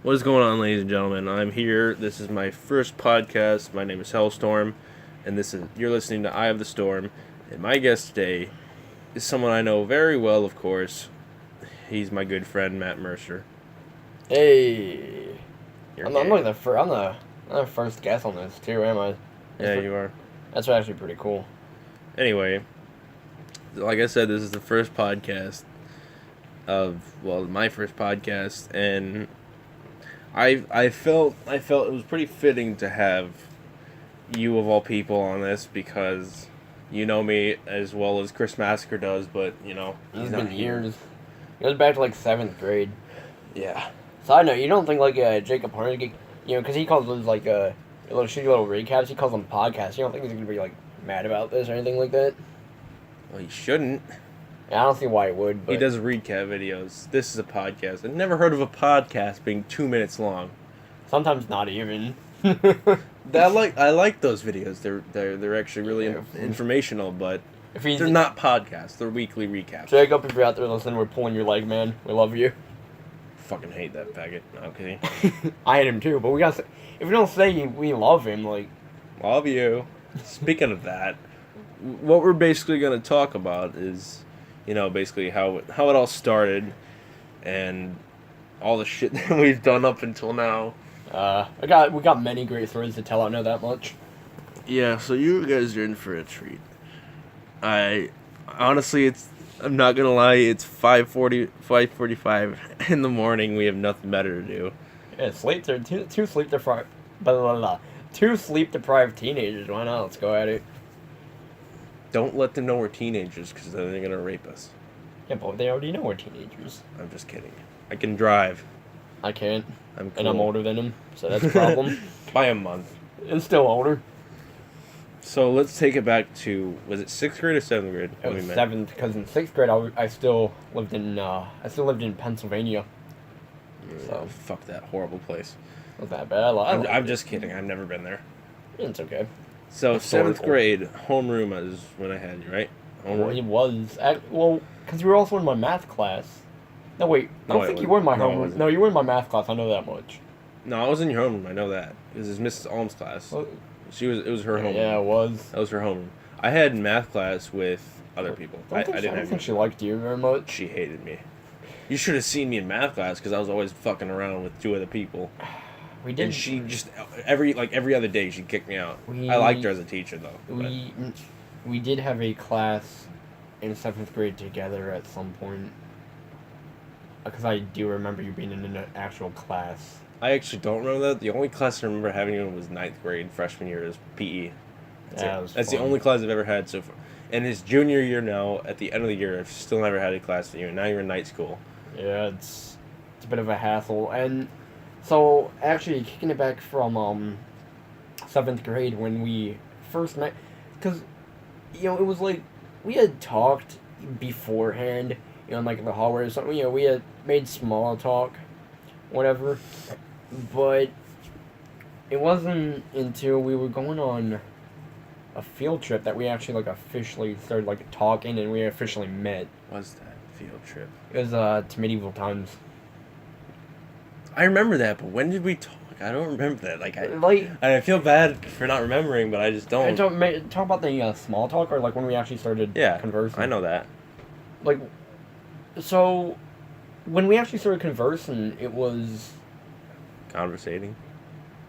What is going on, ladies and gentlemen? I'm here. This is my first podcast. My name is Hellstorm, and you're listening to Eye of the Storm. And my guest today is someone I know very well, of course. He's my good friend Matt Mercer. Hey, You're I'm gay. like I'm the first guest on this too, am I? Yeah, you are. That's actually pretty cool. Anyway, like I said, this is the first podcast my first podcast, and I felt it was pretty fitting to have you of all people on this because you know me as well as Chris Massacre does, but It's been years. It goes back to like 7th grade. Yeah. Side note, you don't think like Jacob Harnett, because he calls those like little shitty little recaps. He calls them podcasts. You don't think he's gonna be like mad about this or anything like that? Well, he shouldn't. Yeah, I don't see why he would. But He does recap videos. This is a podcast. I've never heard of a podcast being 2 minutes long. sometimes not even. I like those videos. They're actually really informational, but If he's they're not podcasts. They're weekly recaps. Jacob, if you're out there listening, we're pulling your leg, man. We love you. Fucking hate that faggot. No, I'm kidding. I hate him too, but we got. If we don't say we love him, like. Love you. Speaking of that, what we're basically going to talk about is, basically how it all started, and all the shit that we've done up until now. We got many great stories to tell. I know that much. Yeah, so you guys are in for a treat. Honestly, I'm not gonna lie, it's 5:45 in the morning. We have nothing better to do. Yeah, two sleep deprived, blah, blah, blah. 2 sleep deprived teenagers. Why not? Let's go at it. Don't let them know we're teenagers, because then they're gonna rape us. Yeah, but they already know we're teenagers. I'm just kidding. I can drive. I can't, I'm cool. and I'm older than them, so that's a problem. By a month. And still older. So let's take it back to, was it 6th grade or 7th grade? It was 7th, because in 6th grade I still lived in Pennsylvania. So fuck that horrible place. Not that bad. I'm just kidding. I've never been there. It's okay. So It's 7th historical. grade homeroom is when I had you, right? Well, Homeroom. it was because you were also in my math class. No, wait. I No, don't I think you wasn't. were in my No, I homeroom. wasn't. No, you were in my math class. I know that much. No, I was in your homeroom. I know that. It was Mrs. Alm's class. Well, It was her homeroom. yeah, it was. That was her homeroom. I had math class with other people. I I didn't don't think have she liked you very much. She hated me. You should have seen me in math class because I was always fucking around with 2 other people. We did. And she just every other day she'd kick me out. We- I liked her as a teacher though. but- We did have a class in 7th grade together at some point. Because I do remember you being in an actual class. I actually don't remember that. The only class I remember having in was 9th grade, freshman year, is PE. That's the fun. only class I've ever had so far. And his junior year now, at the end of the year, I've still never had a class with you. Now you're in night school. Yeah, it's a bit of a hassle. And so, actually, kicking it back from 7th grade when we first met, because, it was like, we had talked beforehand, in like the hallway or something, we had made small talk, whatever, but it wasn't until we were going on a field trip that we actually, like, officially started, like, talking and we officially met. What's that field trip? It was, to medieval times. I remember that, but when did we talk? I don't remember that. Like, I feel bad for not remembering, but I just don't. talk about the small talk, or like when we actually started conversing. I know that. Like, so when we actually started conversing, it was Conversating?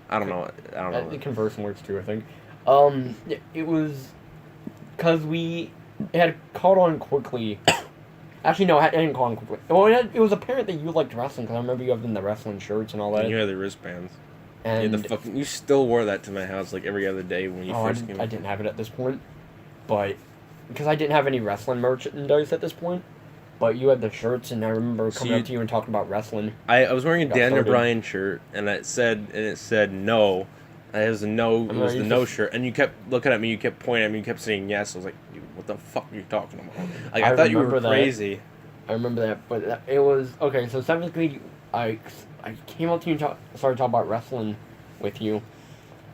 I don't know. conversing works too, I think. It was because it had caught on quickly. Actually, no, it didn't caught on quickly. Well, it was apparent that you liked wrestling, because I remember you having the wrestling shirts and all that. And you had the wristbands. And you still wore that to my house like every other day when you first came. I didn't have it at this point, but because I didn't have any wrestling merchandise at this point. But you had the shirts, and I remember coming up to you and talking about wrestling. I was wearing a Got Daniel started. Bryan shirt, and it said no. It was a no. It was the no shirt, and you kept looking at me. You kept pointing at me. You kept saying yes. I was like, "Dude, what the fuck are you talking about?" Like I thought you were remember that. crazy. I remember that, but it was okay. So 7th grade, I came up to you and started talking about wrestling with you,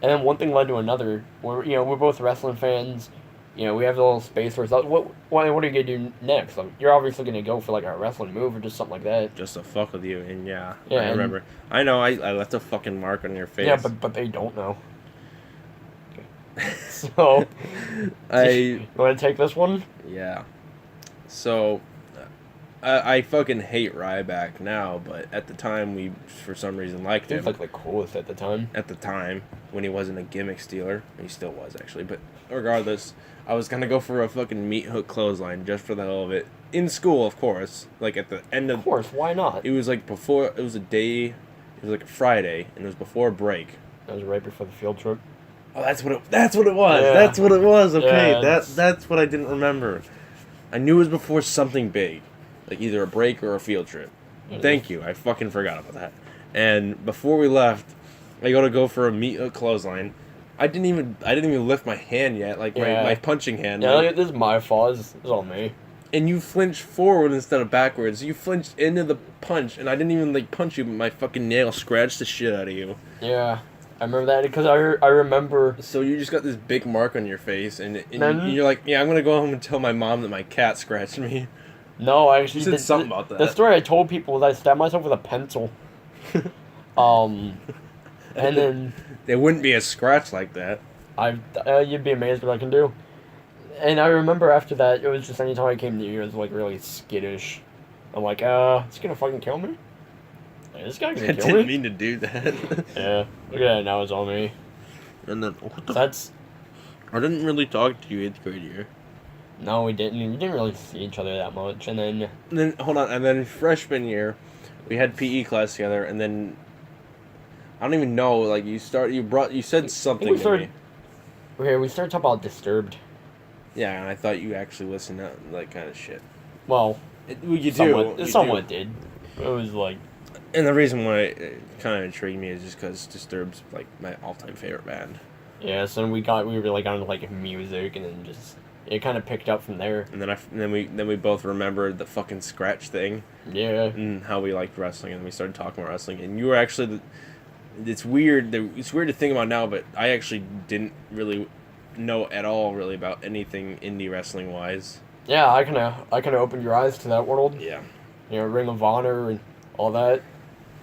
and then one thing led to another. We're both wrestling fans. we have the little space where it's like, what are you gonna do next? Like, you're obviously gonna go for like a wrestling move or just something like that. Just to fuck with you, and yeah, Yeah, I remember. I know, I left a fucking mark on your face. Yeah, but they don't know. So, you want to take this one? Yeah. So, I fucking hate Ryback now, but at the time we, for some reason, liked He him. was like the coolest at the time. At the time, when he wasn't a gimmick stealer. He still was, actually. But regardless, I was gonna go for a fucking meat hook clothesline just for the hell of it. In school, of course. Like, at the end of... Of course, why not? It was like before... It was a day... It was like a Friday, and it was before break. That was right before the field trip. Oh, that's what it was. Yeah. That's what it was. Okay, Yeah, that's what I didn't remember. I knew it was before something big, like either a break or a field trip. Thank you. I fucking forgot about that. And before we left, I go for a meat hook clothesline. I didn't even lift my hand yet, like my punching hand. Yeah, like, this is my fault. This is all me. and you flinched forward instead of backwards. You flinched into the punch, and I didn't even like punch you, but my fucking nail scratched the shit out of you. Yeah. I remember that because I remember. So you just got this big mark on your face, and Then- you're like, yeah, I'm gonna go home and tell my mom that my cat scratched me. No, I actually You said something about that. The story I told people was I stabbed myself with a pencil. And then There wouldn't be a scratch like that. you'd be amazed what I can do. And I remember after that, it was just anytime I came near you, it was like really skittish. I'm like, it's gonna fucking kill me? Like, this guy I gonna kill didn't me? mean to do that. Yeah, look at that, now it's all me. And then what the That's... I didn't really talk to you 8th grade year. No, we didn't. We didn't really see each other that much, and then... And then hold on, and then freshman year, we had PE class together, and then I don't even know. Like you said something we to started- me. Okay, we started talking about Disturbed. Yeah, and I thought you actually listened to like kind of shit. Well, You somewhat, do. it somewhat did. It was like... And the reason why it kind of intrigued me is just because Disturbed's like my all-time favorite band. Yeah, so we really got into like music, and then just it kind of picked up from there. And then we both remembered the fucking scratch thing Yeah, and how we liked wrestling, and we started talking about wrestling. And you were actually, it's weird. It's weird to think about now, but I actually didn't really know at all really about anything indie wrestling wise. yeah, I kind of opened your eyes to that world. Yeah, Ring of Honor and all that.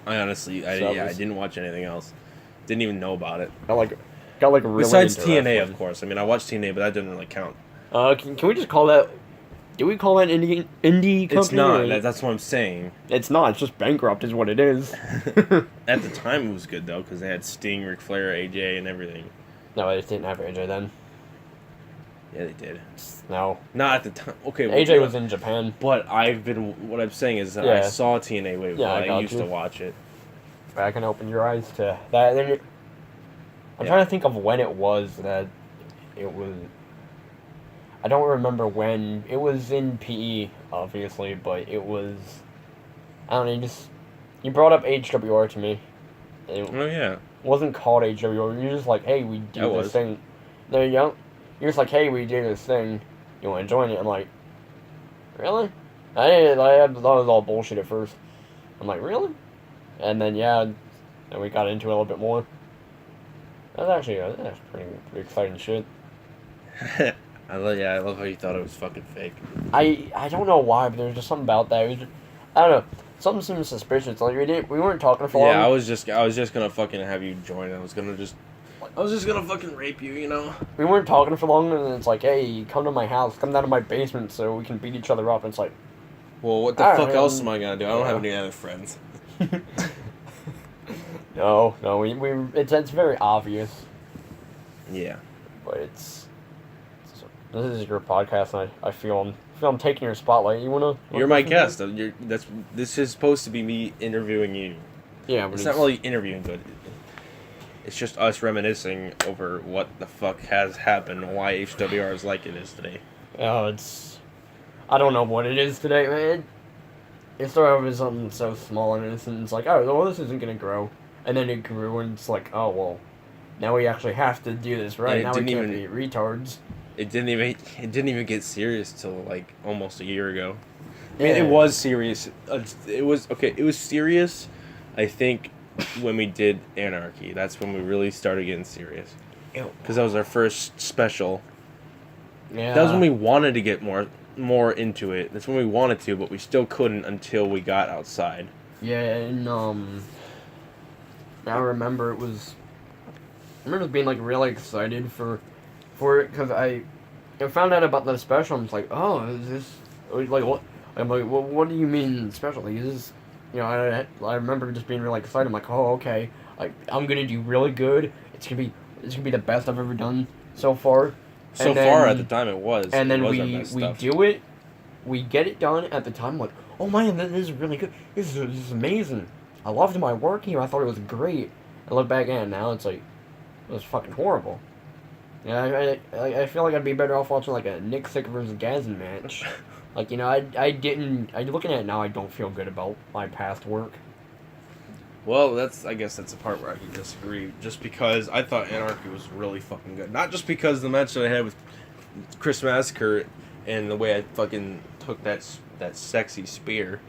I honestly, I didn't watch anything else. Didn't even know about it. Got like really Besides into TNA, wrestling. of course. I mean, I watched TNA, but that didn't really count. Can we just call that? Do we call that indie company? It's not. or- That's what I'm saying. It's not. It's just bankrupt, is what it is. At the time, it was good though because they had Sting, Ric Flair, AJ, and everything. No, they didn't have AJ then. Yeah, they did. No, Not at the time. Okay, AJ was in Japan. But what I'm saying is that I Yeah. saw TNA way before Yeah, I I got used you. to watch it. I can open your eyes to that. And then I'm Yeah. trying to think of when it was that it was. I don't remember when it was in PE, obviously, but it was. I don't know. You brought up HWR to me. It Oh yeah. wasn't called HWR. You're just like, hey, we do That this was. thing. No, you don't. You're just like, hey, we do this thing. You want to join it? I'm like, really? I thought it was all bullshit at first. I'm like, really? And then and we got into it a little bit more. That's pretty exciting shit. I love how you thought it was fucking fake. I don't know why, but there's just something about that. It was just, I don't know. Something seemed suspicious. Like we weren't talking for long. Yeah, I was just gonna fucking have you join. I was just gonna fucking rape you, you know. We weren't talking for long, and it's like, hey, come to my house, come down to my basement, so we can beat each other up. And it's like, Well, what the I fuck don't else know. am I gonna do? I don't have any other friends. no, it's very obvious, Yeah. but this is your podcast, and I feel I'm taking your spotlight. You're my guest. This is supposed to be me interviewing you. Yeah, but It's not really interviewing, but it's just us reminiscing over what the fuck has happened and why HWR is like it is today. I don't know what it is today, man. It started with something so small and innocent. It's like, oh, well, this isn't gonna grow, and then it grew, and it's like, oh, well, now we actually have to do this right. And it Now we didn't can't be retards. It didn't even get serious till like almost a year ago. I mean, Yeah. it was serious. It was serious. I think when we did Anarchy, that's when we really started getting serious. Because that was our first special. Yeah. That was when we wanted to get more into it. That's when we wanted to, but we still couldn't until we got outside. Yeah, and I remember I remember being like really excited for it because I found out about the special. I'm like, oh, is this like what? I'm like, well, what do you mean special? Like, is this, I remember just being really excited. I'm like, oh, okay, like I'm gonna do really good. It's gonna be the best I've ever done so far. So far at the time it was. And then our we best stuff. do it. We get it done at the time. Like, oh man, this is really good. This is amazing. I loved my work here. I thought it was great. I look back at it now. It's like it was fucking horrible. Yeah, I feel like I'd be better off watching like a Nick Sick versus Gazin match. Like, I didn't. Looking at it now, I don't feel good about my past work. Well, I guess that's the part where I can disagree. Just because I thought Anarchy was really fucking good. Not just because the match that I had with Chris Massacre and the way I fucking took that sexy spear.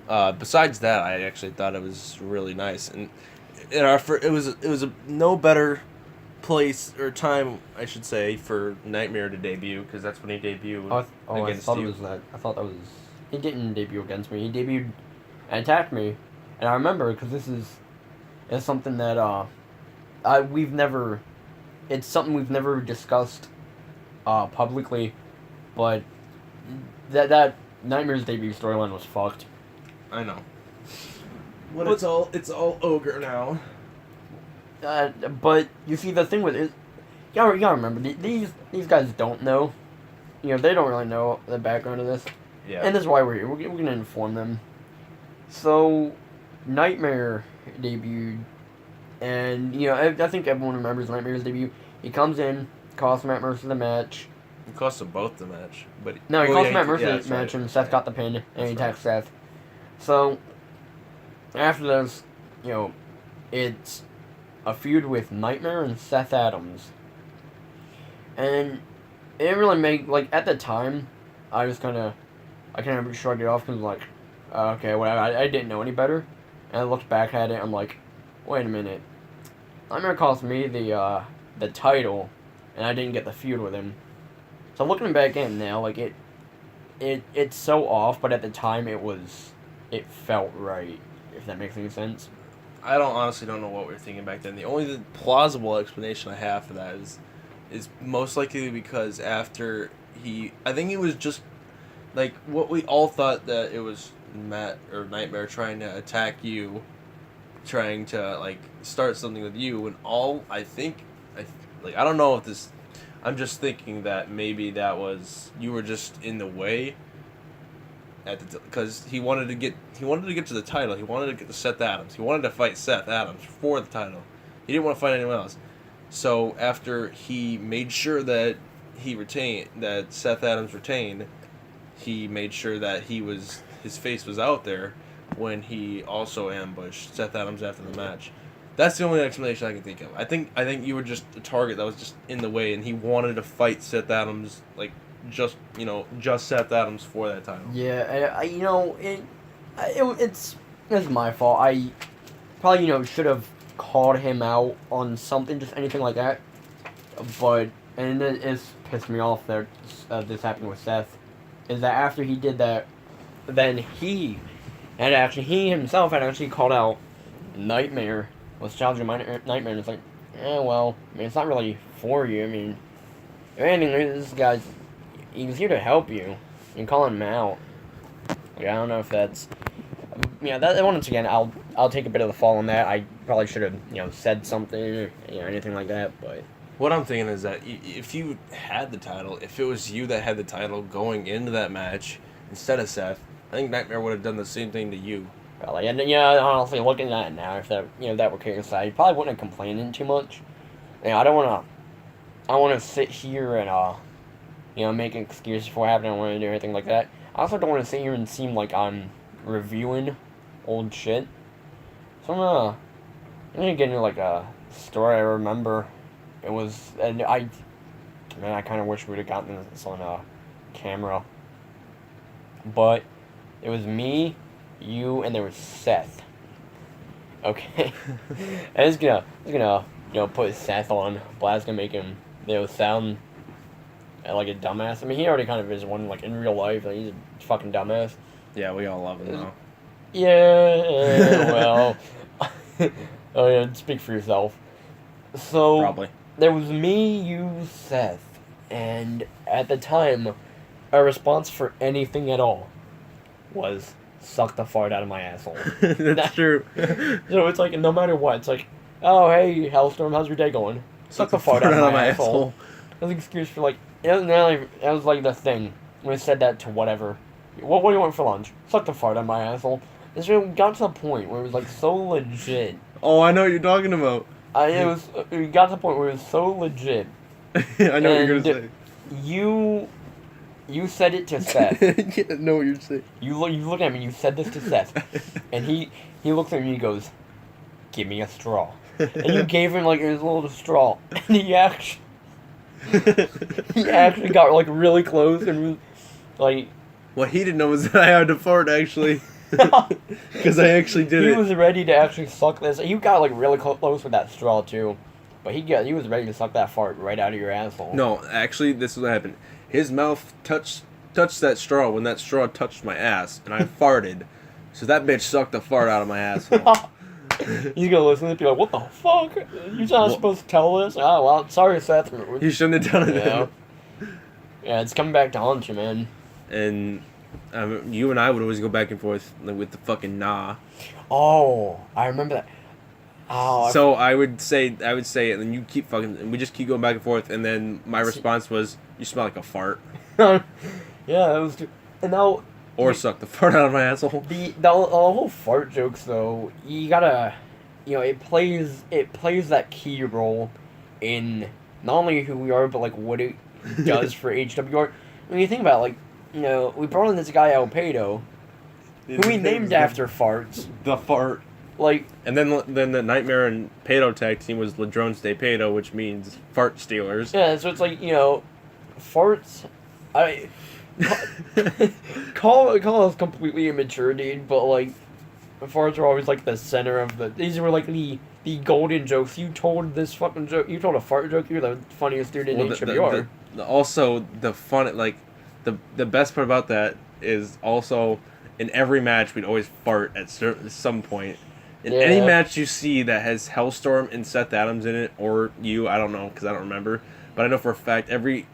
Besides that, I actually thought it was really nice. And it was a no better place or time, I should say, for Nightmare to debut, because that's when he debuted against you. I thought that was. He didn't debut against me. He debuted and attacked me, and I remember because it's something that we've never. It's something we've never discussed publicly, but that Nightmare's debut storyline was fucked. I know. But it's all ogre now. But you see, the thing with it, you gotta remember, these guys don't know. They don't really know the background of this. Yeah. And this is why we're here. We're gonna inform them. So, Nightmare debuted, and I think everyone remembers Nightmare's debut. He comes in, costs Matt Mercer the match. It cost them both the match, but no, he cost Matt Mercer the match, and Seth got the pin, and he attacks Seth. So, after this, it's a feud with Nightmare and Seth Adams. And it didn't really make, at the time, I kind of shrugged it off because, okay, whatever, I didn't know any better. And I looked back at it, I'm like, wait a minute. Nightmare cost me the title, and I didn't get the feud with him. So looking back in now, it's so off, but at the time it felt right, if that makes any sense. I honestly don't know what we were thinking back then. The only plausible explanation I have for that is most likely because after I think it was just like what we all thought that it was Matt or Nightmare trying to attack you, trying to start something with you, and I don't know if this. I'm just thinking that maybe that was you were just in the way. Because he wanted to get to the title. He wanted to get to Seth Adams. He wanted to fight Seth Adams for the title. He didn't want to fight anyone else. So after he made sure that Seth Adams retained, he made sure that his face was out there when he also ambushed Seth Adams after the match. That's the only explanation I can think of. I think you were just a target that was just in the way, and he wanted to fight Seth Adams just Seth Adams for that title. Yeah, it's my fault. I probably should have called him out on something, just anything like that. But it's pissed me off that this happened with Seth. Is that after he did that, then he himself had actually called out Nightmare, was challenging Nightmare, and it's like, well, I mean, it's not really for you. I mean, if anything, this he was here to help you. You can call him out. I don't know if that's... that once again, I'll take a bit of the fall on that. I probably should have, said something or, anything like that, but... What I'm thinking is that if you had the title, if it was you that had the title going into that match instead of Seth, I think Nightmare would have done the same thing to you. Well, honestly, looking at it now, if that were King aside, he probably wouldn't have complained too much. I don't want to sit here and, make an excuse for what happened. I don't want to do anything like that. I also don't want to sit here and seem like I'm reviewing old shit. So I'm gonna get into, a story I remember. It was, and I kind of wish we'd have gotten this on camera. But it was me, you, and there was Seth. Okay, I was gonna, put Seth on blast, gonna make him, sound. like a dumbass. I mean, he already kind of is one, like, in real life. Like, he's a fucking dumbass. Yeah, we all love him though. Yeah, well. Oh, yeah, speak for yourself. So, Probably. there was me, you, Seth, and at the time, our response for anything at all was, suck the fart out of my asshole. That's true. So it's like, no matter what, it's like, oh, hey, Hellstorm, how's your day going? Suck the fart out of my asshole. That was an excuse for, like, that was like the thing. We said that to whatever. What do you want for lunch? Suck the fart out of my asshole. It's really got to the point where it was, like, so legit. Oh, I know what you're talking about. It got to the point where it was so legit. I know what you're gonna say. You said it to Seth. Yeah, I know what you're saying. You look at me. You said this to Seth, and he looks at me. and He goes, "Give me a straw." And you gave him like his little straw, and he actually got like really close and was like. What he didn't know was that I had to fart actually, because I actually did it. He was ready to actually suck this. He got like really close with that straw too, but he was ready to suck that fart right out of your asshole. No, actually, this is what happened. His mouth touched that straw when that straw touched my ass, and I farted. So that bitch sucked the fart out of my asshole. He's gonna listen and be like, "What the fuck? You're not supposed to tell this." Oh well, sorry, Seth. You shouldn't have done it. Yeah, yeah, it's coming back to haunt you, man. And you and I would always go back and forth like, with the fucking nah. Oh, I remember that. Oh. So I would say it, and then you keep fucking, and we just keep going back and forth, and then my response was, "You smell like a fart." Yeah, that was. And now. Or suck the fart out of my asshole. The whole fart jokes though, you gotta, it plays that key role in not only who we are, but like what it does for HWR. When you think about it, like, we brought in this guy Alpedo, who we named after farts. The fart. Like. And then the Nightmare and Pedo tag team was Ladrones de Pedo, which means fart stealers. Yeah, so it's like, farts. Call us completely immature, dude, but like farts are always like the center of these were like the golden jokes. You told this fucking joke, you told a fart joke, you're the funniest dude in HWR. Also the fun, like the best part about that is also in every match we'd always fart at some point. In any match you see that has Hellstorm and Seth Adams in it, or you, I don't know because I don't remember. But I know for a fact, every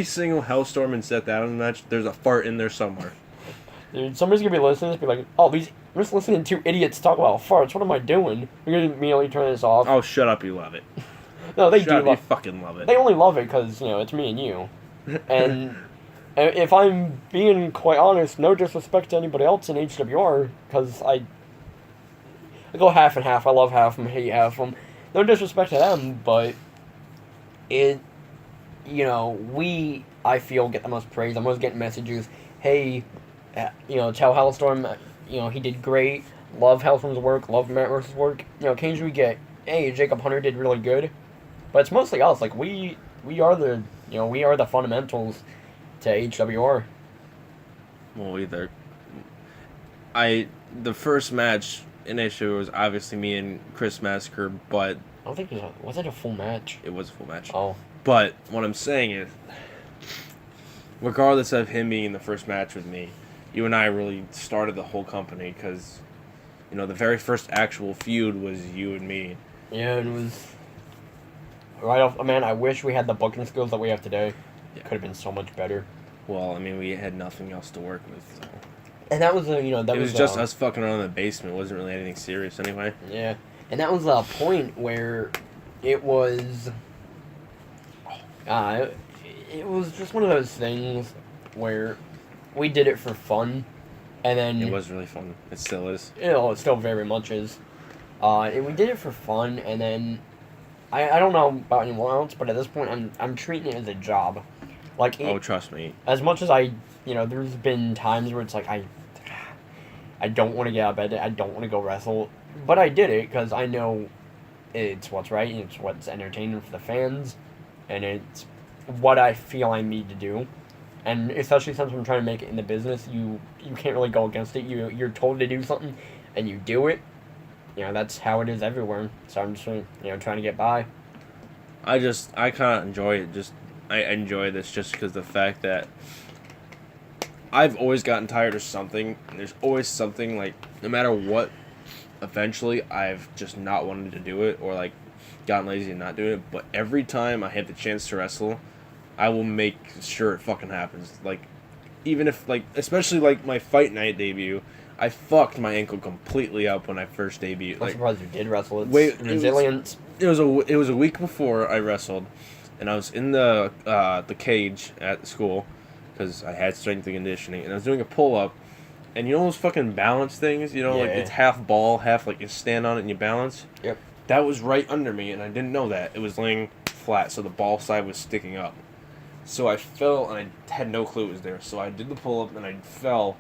single Hellstorm and Seth Adams match, there's a fart in there somewhere. Dude, somebody's gonna be listening and be like, "Oh, I'm just listening to two idiots talk about farts. What am I doing?" You're gonna immediately turn this off. Oh, shut up! You love it. No, they shut do. You fucking love it. They only love it because it's me and you. And if I'm being quite honest, no disrespect to anybody else in HWR, because I go half and half. I love half of them, hate half of them. No disrespect to them, but we, I feel, get the most praise. I'm always getting messages, hey, tell Hellstorm, he did great. Love Hellstorm's work, love Matt Mercer's work. Occasionally we get, hey, Jacob Hunter did really good. But it's mostly us. Like, we are the fundamentals to HWR. Well, the first match in HWR was obviously me and Chris Massacre, but I don't think was it a full match? It was a full match. Oh. But what I'm saying is, regardless of him being in the first match with me, you and I really started the whole company because, the very first actual feud was you and me. Yeah, it was right off. Man, I wish we had the booking skills that we have today. Yeah. Could have been so much better. Well, I mean, we had nothing else to work with. So. And that was it was just us fucking around in the basement. It wasn't really anything serious anyway. Yeah, and that was a point where it was. It was just one of those things where we did it for fun, and then it was really fun. It still is. It still very much is. And we did it for fun, and then I don't know about anyone else, but at this point I'm treating it as a job. Like trust me. As much as there's been times where it's like I don't want to get out of bed, I don't want to go wrestle, but I did it because I know it's what's right, it's what's entertaining for the fans, and it's what I feel I need to do. And especially since I'm trying to make it in the business, you can't really go against it. You're told to do something, and you do it. That's how it is everywhere. So I'm just trying to get by. I kind of enjoy it just I enjoy this just because the fact that I've always gotten tired of something. There's always something, like, no matter what, eventually I've just not wanted to do it or, like, gotten lazy and not doing it. But every time I have the chance to wrestle, I will make sure it fucking happens. Like, even if, like, especially, like, my Fight Night debut, I fucked my ankle completely up when I first debuted. I'm surprised you did wrestle. It's wait, resilience. It was a week before I wrestled, and I was in the cage at school because I had strength and conditioning, and I was doing a pull up, and you know those fucking balance things, you know, like it's half ball, half like you stand on it and you balance. Yep. That was right under me, and I didn't know that. It was laying flat, so the ball side was sticking up. So I fell, and I had no clue it was there. So I did the pull up, and I fell.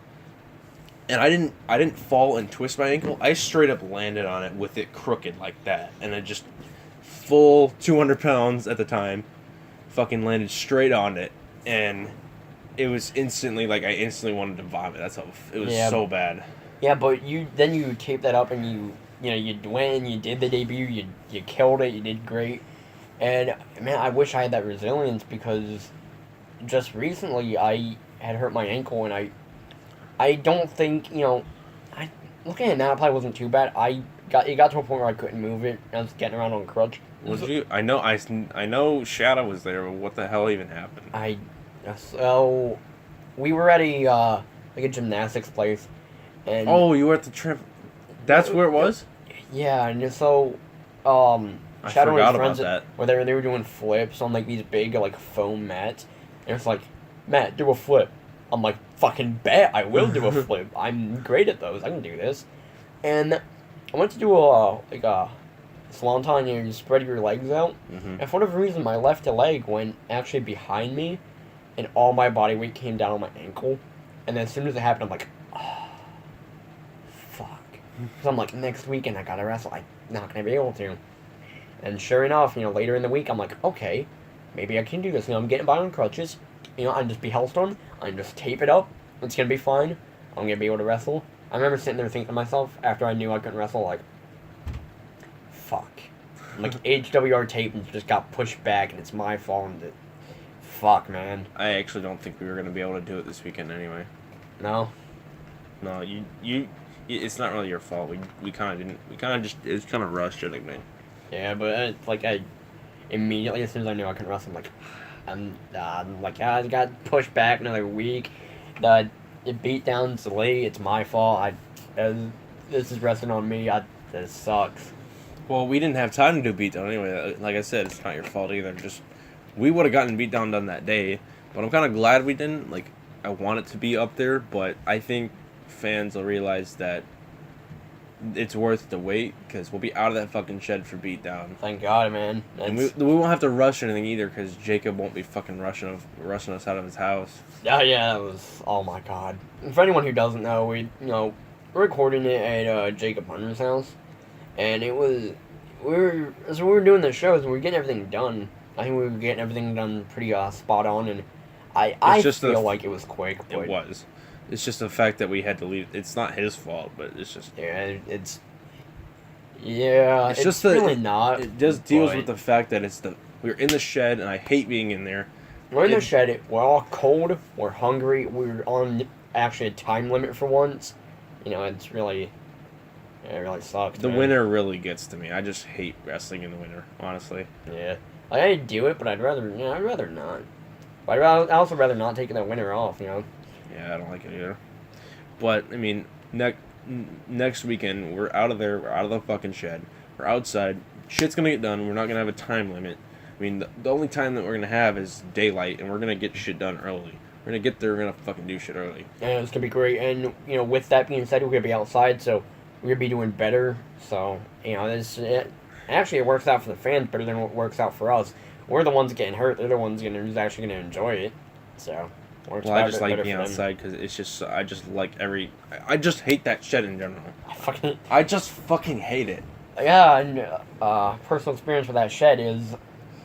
And I didn't fall and twist my ankle. I straight up landed on it with it crooked like that, and I just full 200 pounds at the time, fucking landed straight on it, and it was instantly like I instantly wanted to vomit. That's how it was so bad. Yeah, but you taped that up, and you went and you did the debut. You killed it. You did great, and man, I wish I had that resilience because just recently I had hurt my ankle, and I don't think, looking at it now, it probably wasn't too bad. It got to a point where I couldn't move it. I was getting around on a crutch. Was you? I know Shadow was there, but what the hell even happened? So we were at a gymnastics place, and oh, you were at the trip. That's where it was? Yeah, and so I Shadow and forgot his friends about that. were there, and they were doing flips on like these big like foam mats, and it's like, Matt, do a flip. I'm like, fucking bet I will do a flip. I'm great at those. I can do this. And I went to do a swanton, and you spread your legs out. Mm-hmm. And for whatever reason, my left leg went actually behind me, and all my body weight came down on my ankle. And then as soon as it happened, I'm like, oh, fuck. So I'm like, next weekend I gotta wrestle. I'm not gonna be able to. And sure enough, later in the week, I'm like, okay, maybe I can do this. I'm getting by on crutches. I can just be Hellstone. I can just tape it up. It's gonna be fine. I'm gonna be able to wrestle. I remember sitting there thinking to myself, after I knew I couldn't wrestle, like, fuck. Like, HWR tape just got pushed back, and it's my fault. And fuck, man. I actually don't think we were gonna be able to do it this weekend anyway. No? No, you it's not really your fault. We kind of didn't. We kind of just, it was kind of rushed, I think, man. Yeah, but, I immediately, as soon as I knew I couldn't wrestle, I'm like, I got pushed back another week. The beatdown's late. It's my fault. This is resting on me. This sucks. Well, we didn't have time to do beatdown anyway. Like I said, it's not your fault either. Just we would have gotten beatdown done that day, but I'm kind of glad we didn't. Like, I want it to be up there, but I think fans will realize that it's worth the wait because we'll be out of that fucking shed for beatdown. Thank God, man. And we won't have to rush anything either because Jacob won't be fucking rushing us out of his house. Oh yeah, that was, oh my God. And for anyone who doesn't know, we're recording it at Jacob Hunter's house, and we were doing the shows and we were getting everything done. I think we were getting everything done pretty spot on, and I feel like it was quick. But it was. It's just the fact that we had to leave. It's not his fault, but it's just... it's just really not. It just deals with the fact that we're in the shed, and I hate being in there. We're in the shed. We're all cold. We're hungry. We're on actually a time limit for once. It really sucks. The winter really gets to me. I just hate wrestling in the winter, honestly. Yeah. I do it, but I'd rather not. But I'd also rather not taking that winter off, Yeah, I don't like it either. But, I mean, next weekend, we're out of there. We're out of the fucking shed. We're outside. Shit's gonna get done. We're not gonna have a time limit. I mean, the only time that we're gonna have is daylight, and we're gonna get shit done early. We're gonna get there, we're gonna fucking do shit early. And it's gonna be great. And, with that being said, we're gonna be outside, so we're gonna be doing better. So, actually, it works out for the fans better than what works out for us. We're the ones getting hurt. They're the ones who's actually gonna enjoy it. So... Well, I just like being outside because it's just, I just hate that shed in general. I just fucking hate it. Yeah, and personal experience with that shed is,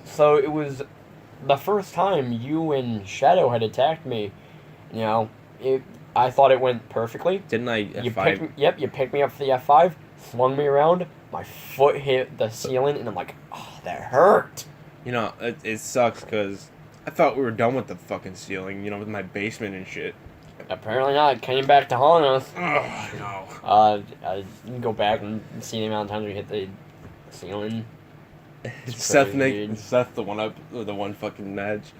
so it was the first time you and Shadow had attacked me. I thought it went perfectly. Didn't I? F5? You picked me up for the F5, swung me around, my foot hit the ceiling, and I'm like, oh, that hurt. It sucks because I thought we were done with the fucking ceiling, you know, with my basement and shit. Apparently not. It came back to haunt us. Oh, no. You can go back and see the amount of times we hit the ceiling. Seth, crazy, Seth, the one fucking match,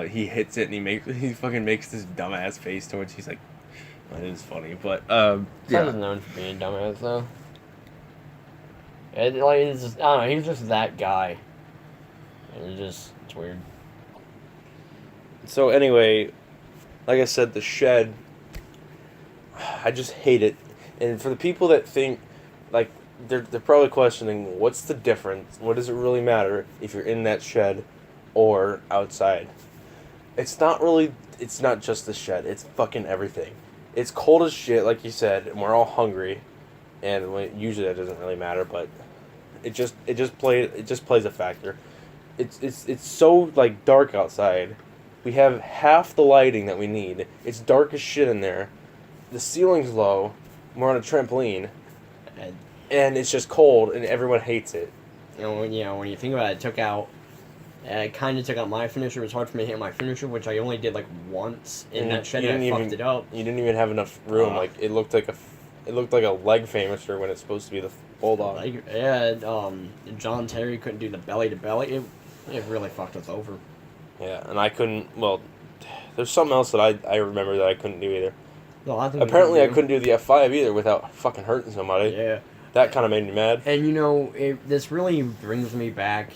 he hits it and he fucking makes this dumbass face towards. He's like, well, it is funny, but Seth is known for being a dumbass though. It's just, I don't know. He's just that guy. And it's weird. So anyway, like I said, the shed, I just hate it. And for the people that think, like, they're probably questioning, what's the difference? What does it really matter if you're in that shed or outside? It's not just the shed. It's fucking everything. It's cold as shit, like you said, and we're all hungry. And usually that doesn't really matter, but it just plays a factor. It's so, like, dark outside. We have half the lighting that we need. It's dark as shit in there. The ceiling's low. We're on a trampoline. And it's just cold, and everyone hates it. When you think about it, it kind of took out my finisher. It was hard for me to hit my finisher, which I only did like once in that shed, and I fucked it up. You didn't even have enough room. Like it looked like a leg finisher when it's supposed to be the bulldog. John Terry couldn't do the belly to belly. It really fucked us over. Yeah, and I couldn't. Well, there's something else that I remember that I couldn't do either. No, Apparently, I couldn't do the F5 either without fucking hurting somebody. Yeah. That kind of made me mad. And this really brings me back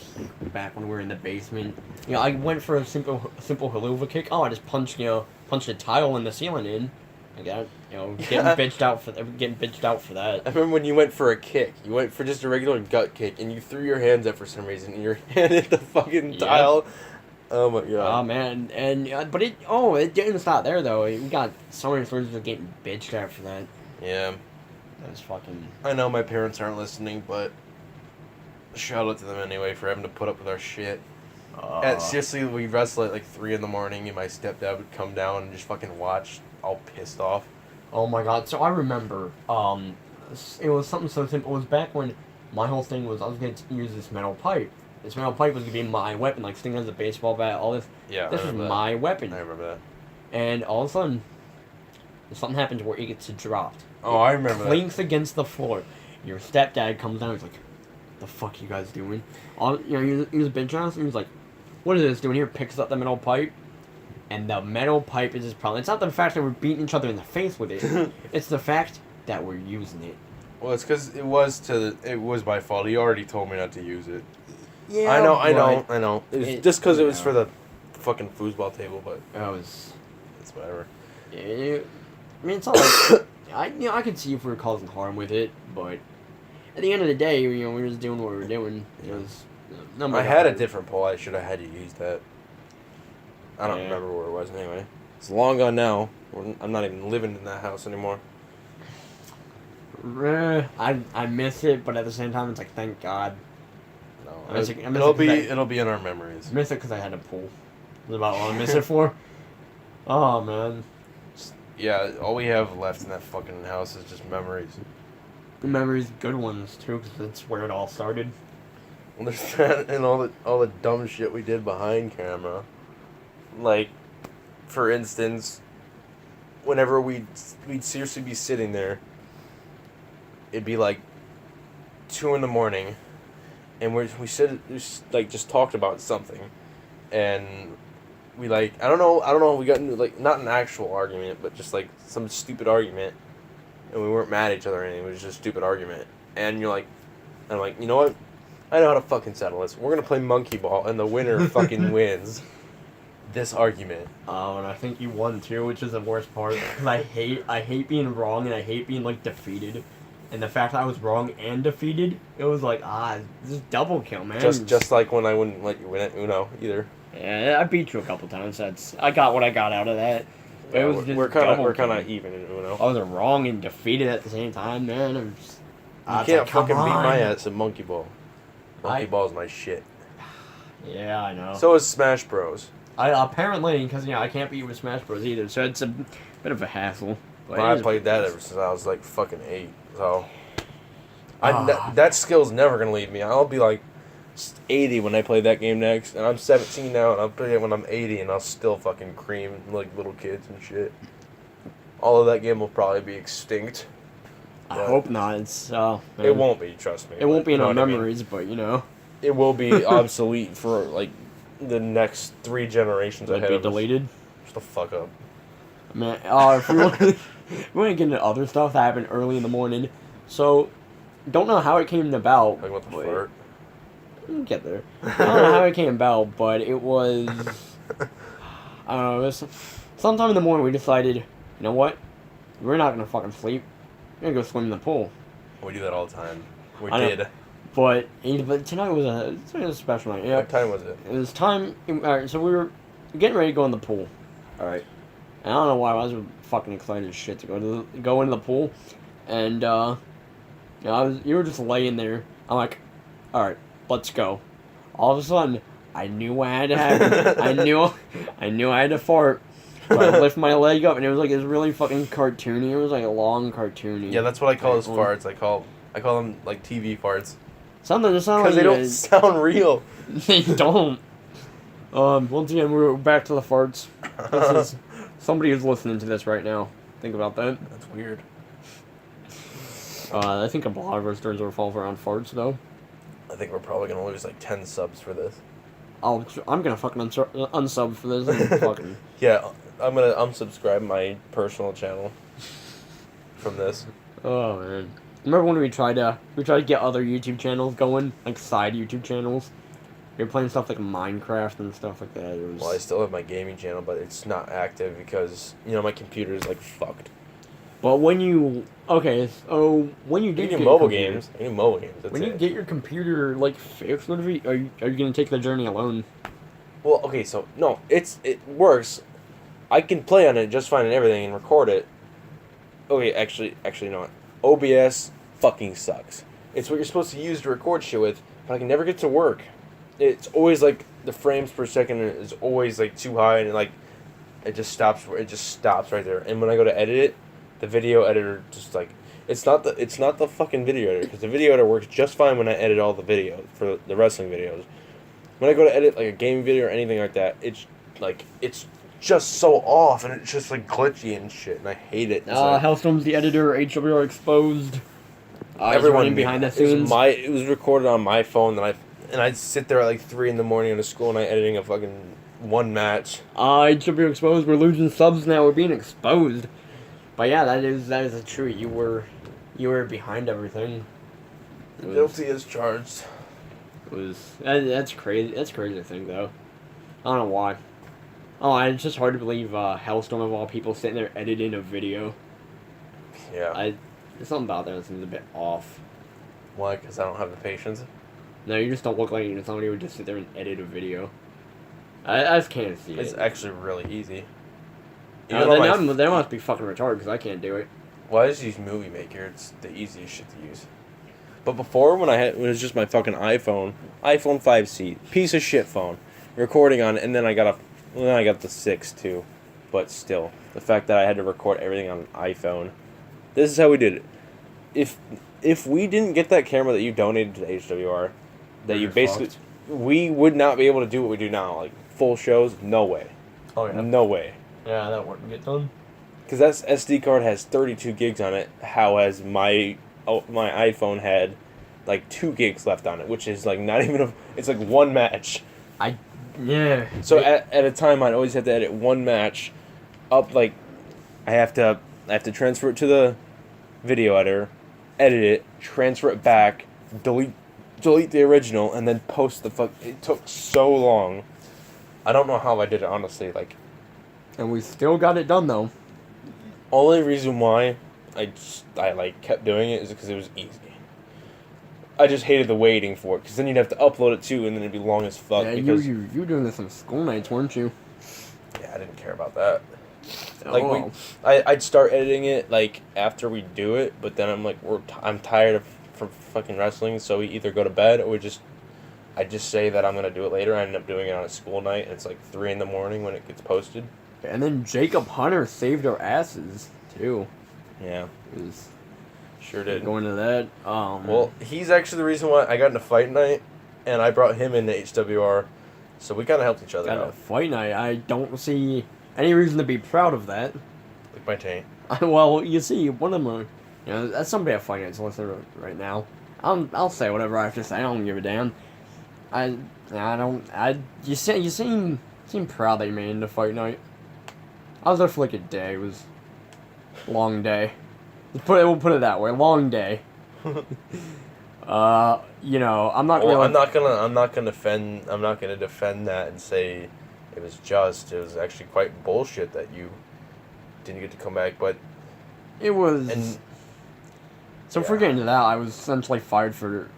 when we were in the basement. I went for a simple haluva kick. Oh, I just punched a tile in the ceiling in. I got getting bitched out for that. I remember when you went for a kick. You went for just a regular gut kick, and you threw your hands up for some reason, and your hand hit the fucking tile. Oh my god. Oh man, but it didn't stop there though. We got so many stories of getting bitched out for that. Yeah. That was fucking... I know my parents aren't listening, but shout out to them anyway for having to put up with our shit. Seriously, we wrestle at like 3 in the morning, and my stepdad would come down and just fucking watch, all pissed off. Oh my god, so I remember, it was something so simple. It was back when my whole thing was I was going to use this metal pipe. This metal pipe was going to be my weapon, like sticking as a baseball bat, all this. Yeah, this was my weapon. I remember that. And all of a sudden, something happened where it gets dropped. Oh, I remember that. Clinks against the floor. Your stepdad comes down. He's like, "The fuck you guys doing?" He was a bitch on us, and he's like, "What is this doing here?" Picks up the metal pipe, and the metal pipe is his problem. It's not the fact that we're beating each other in the face with it. It's the fact that we're using it. Well, it's because it was my fault. He already told me not to use it. Yeah, I know. It was just because it was for the fucking foosball table, but it's whatever. Yeah, I mean, it's not like I could see if we were causing harm with it, but at the end of the day, we were just doing what we were doing. It was. I had a different pole. I should have had you use that. I don't remember where it was anyway. It's long gone now. I'm not even living in that house anymore. I miss it, but at the same time, it's like thank God. No, it'll be in our memories. I miss it because I had a pool. That's about all I miss it for. Oh man. Yeah, all we have left in that fucking house is just memories. Memories, good ones too, because that's where it all started. Well, there's that and all the dumb shit we did behind camera. Like, for instance, whenever we'd seriously be sitting there, it'd be like 2 in the morning, and we just talked about something, and we I don't know, we got into not an actual argument, but just some stupid argument, and we weren't mad at each other or anything. It was just a stupid argument, and I'm like, you know what? I know how to fucking settle this. We're gonna play monkey ball, and the winner fucking wins this argument. Oh, and I think you won too, which is the worst part. Because I hate being wrong, and I hate being defeated. And the fact that I was wrong and defeated, it was this is double kill, man. Just like when I wouldn't let you win at Uno either. Yeah, I beat you a couple times. I got what I got out of that. But it was just we're kind of even in Uno. I was wrong and defeated at the same time, man. You can't fucking beat my ass at monkey ball. Monkey ball is my shit. Yeah, I know. So is Smash Bros. Apparently, because I can't beat you with Smash Bros. either, so it's a bit of a hassle. Well, I played that ever since I was fucking 8, so that skill's never gonna leave me. I'll be 80 when I play that game next, and I'm 17 now, and I'll play it when I'm 80, and I'll still fucking cream like little kids and shit. All of that game will probably be extinct. I hope not. It's it won't be. Trust me. It won't be in our I mean? memories, but you know, it will be obsolete for like the next 3 generations ahead. It'll be deleted. Shut the fuck up, man. If we want to get into other stuff that happened early in the morning, so don't know how it came about. Like what the fart? We'll get there. I don't know how it came about, but it was. I don't know. It was sometime in the morning we decided, you know what, we're not gonna fucking sleep. We're gonna go swim in the pool. We do that all the time. We I did. know. But tonight was a special night. Yeah. What time was it? It was time. Alright, so we were getting ready to go in the pool. Alright. And I don't know why I was fucking excited as shit to go into the pool. And you were just laying there. I'm like, alright, let's go. All of a sudden, I knew I had to have I knew I had to fart. So I lift my leg up, and it was like, it was really fucking cartoony. It was like a long cartoony. Yeah, that's what I call those farts. I call them like TV farts. Something that sound because like they don't sound real. They don't. Once again, we're back to the farts. This is somebody who's listening to this right now. Think about that. That's weird. I think a lot of our stories revolve around farts, though. I think we're probably gonna lose like 10 subs for this. I'm gonna fucking unsub for this. I'm fucking. Yeah, I'm gonna unsubscribe my personal channel from this. Oh man. Remember when we tried to get other YouTube channels going, like side YouTube channels? We were playing stuff like Minecraft and stuff like that. Well, I still have my gaming channel, but it's not active because my computer is like fucked. But when you when you do mobile games, I do mobile games. That's when you get your computer like fixed, are you gonna take the journey alone? Well, okay, so no, it works. I can play on it just fine and everything and record it. Okay, actually not. OBS fucking sucks. It's what you're supposed to use to record shit with, but I can never get to work. It's always like the frames per second is always like too high, and like it just stops right there. And when I go to edit it, the video editor just like it's not the fucking video editor, because the video editor works just fine when I edit all the video for the wrestling videos. When I go to edit like a gaming video or anything like that, it's just so off, and it's just like glitchy and shit, and I hate it. Hellstorm's the editor, HWR exposed. Everyone behind the scenes. It was recorded on my phone, and I'd sit there at like 3 a.m. on a school night editing a fucking one match. HWR exposed. We're losing subs now. We're being exposed. But yeah, that is a truth. You were behind everything. Guilty as charged. That's crazy. That's crazy to think though. I don't know why. Oh, it's just hard to believe Hellstorm of all people sitting there editing a video. Yeah. There's something about that seems a bit off. Why? Because I don't have the patience? No, you just don't look like somebody who would just sit there and edit a video. I just can't see it. It's actually really easy. They must be fucking retarded because I can't do it. Well, I just use Movie Maker. It's the easiest shit to use. But before, when it was just my fucking iPhone 5C, piece of shit phone, recording on it, and then I got the 6 too. But still, the fact that I had to record everything on an iPhone, this is how we did it. If we didn't get that camera that you donated to the HWR, we would not be able to do what we do now, like full shows. No way. Oh yeah. No way. Yeah, that wouldn't get done. Because that SD card has 32 gigs on it. How my iPhone had like 2 gigs left on it, which is like not even it's like one match. Yeah. So at a time, I'd always have to edit one match up. Like I have to transfer it to the video editor, edit it, transfer it back, delete the original, and then post the fuck. It took so long. I don't know how I did it, honestly. Like, and we still got it done though. Only reason why I kept doing it is because it was easy. I just hated the waiting for it, because then you'd have to upload it too, and then it'd be long as fuck. Yeah, because you were doing this on school nights, weren't you? Yeah, I didn't care about that. Oh. I'd start editing it like after we do it, but then I'm like, I'm tired from fucking wrestling, so we either go to bed or I just say that I'm gonna do it later. I end up doing it on a school night, and it's like 3 a.m. when it gets posted. And then Jacob Hunter saved our asses too. Yeah, was sure did. Going to that. Well, he's actually the reason why I got into Fight Night, and I brought him into HWR, so we kind of helped each other Got a out. fight night. I don't see any reason to be proud of that. Like my taint. Well, you see, one of them, that's somebody at finance listener right now. I'll say whatever I have to say. I don't give a damn. You seem proud that you made it into fight night. I was there for like a day. It was a long day. We'll put it that way. Long day. I'm not really. I'm not gonna defend that and say it was just. It was actually quite bullshit that you didn't get to come back, but it was. And so for getting to that, I was essentially fired from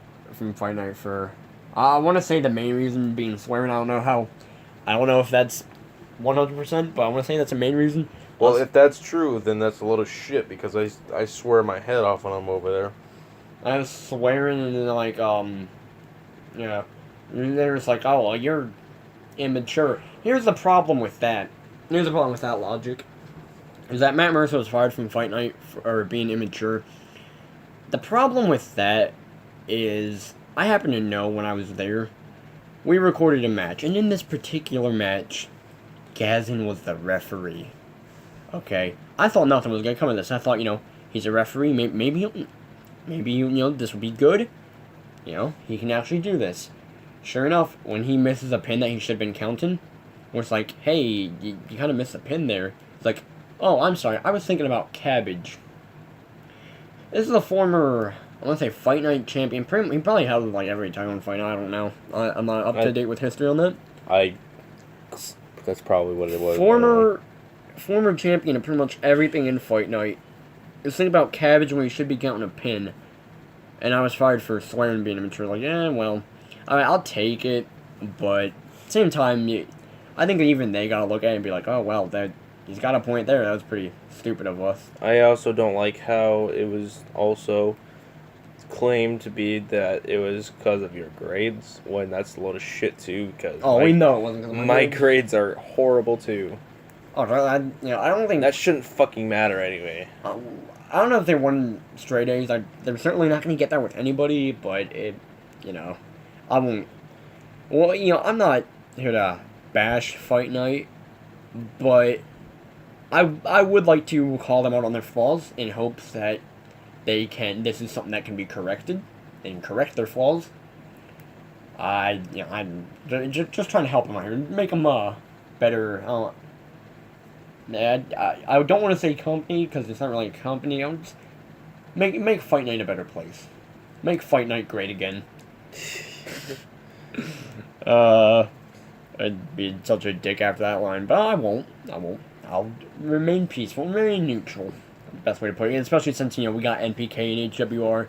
Fight Night for. I want to say the main reason being swearing. I don't know if that's 100%, but I want to say that's the main reason. Well, if that's true, then that's a load of shit because I swear my head off when I'm over there. I was swearing and then and they're just like, oh, well, you're immature. Here's the problem with that. Here's the problem with that logic. Is that Matt Mercer was fired from Fight Night for being immature. The problem with that is, I happen to know when I was there, we recorded a match, and in this particular match, Gazin was the referee. Okay? I thought nothing was going to come of this. I thought, he's a referee, maybe this would be good. He can actually do this. Sure enough, when he misses a pin that he should have been counting, where it's like, hey, you kind of missed a pin there. It's like, oh, I'm sorry, I was thinking about cabbage. This is a former, I want to say, Fight Night champion. He probably held like every title in Fight Night, I don't know. I'm not up to date with history on that. That's probably what it was. Former champion of pretty much everything in Fight Night. Just think about cabbage when he should be counting a pin. And I was fired for swearing and being immature. Like, well, I'll take it. But at the same time, I think even they gotta look at it and be like, oh, well, he's got a point there. That was pretty stupid of us. I also don't like how it was also claimed to be that it was because of your grades, when that's a load of shit, too. Because we know it wasn't because of my grades are horrible, too. Oh, I don't think... That shouldn't fucking matter anyway. I don't know if they won straight A's. They're certainly not going to get that with anybody, but I won't... Well, I'm not here to bash Fight Night, but I would like to call them out on their flaws in hopes that this is something that can be corrected and correct their flaws. I'm just trying to help them out here, make them better. I don't want to say company because it's not really a company. I'll just make Fight Night a better place. Make Fight Night great again. I'd be such a dick after that line, but I won't. I'll remain peaceful, remain neutral. Best way to put it, especially since we got NPK and HWR.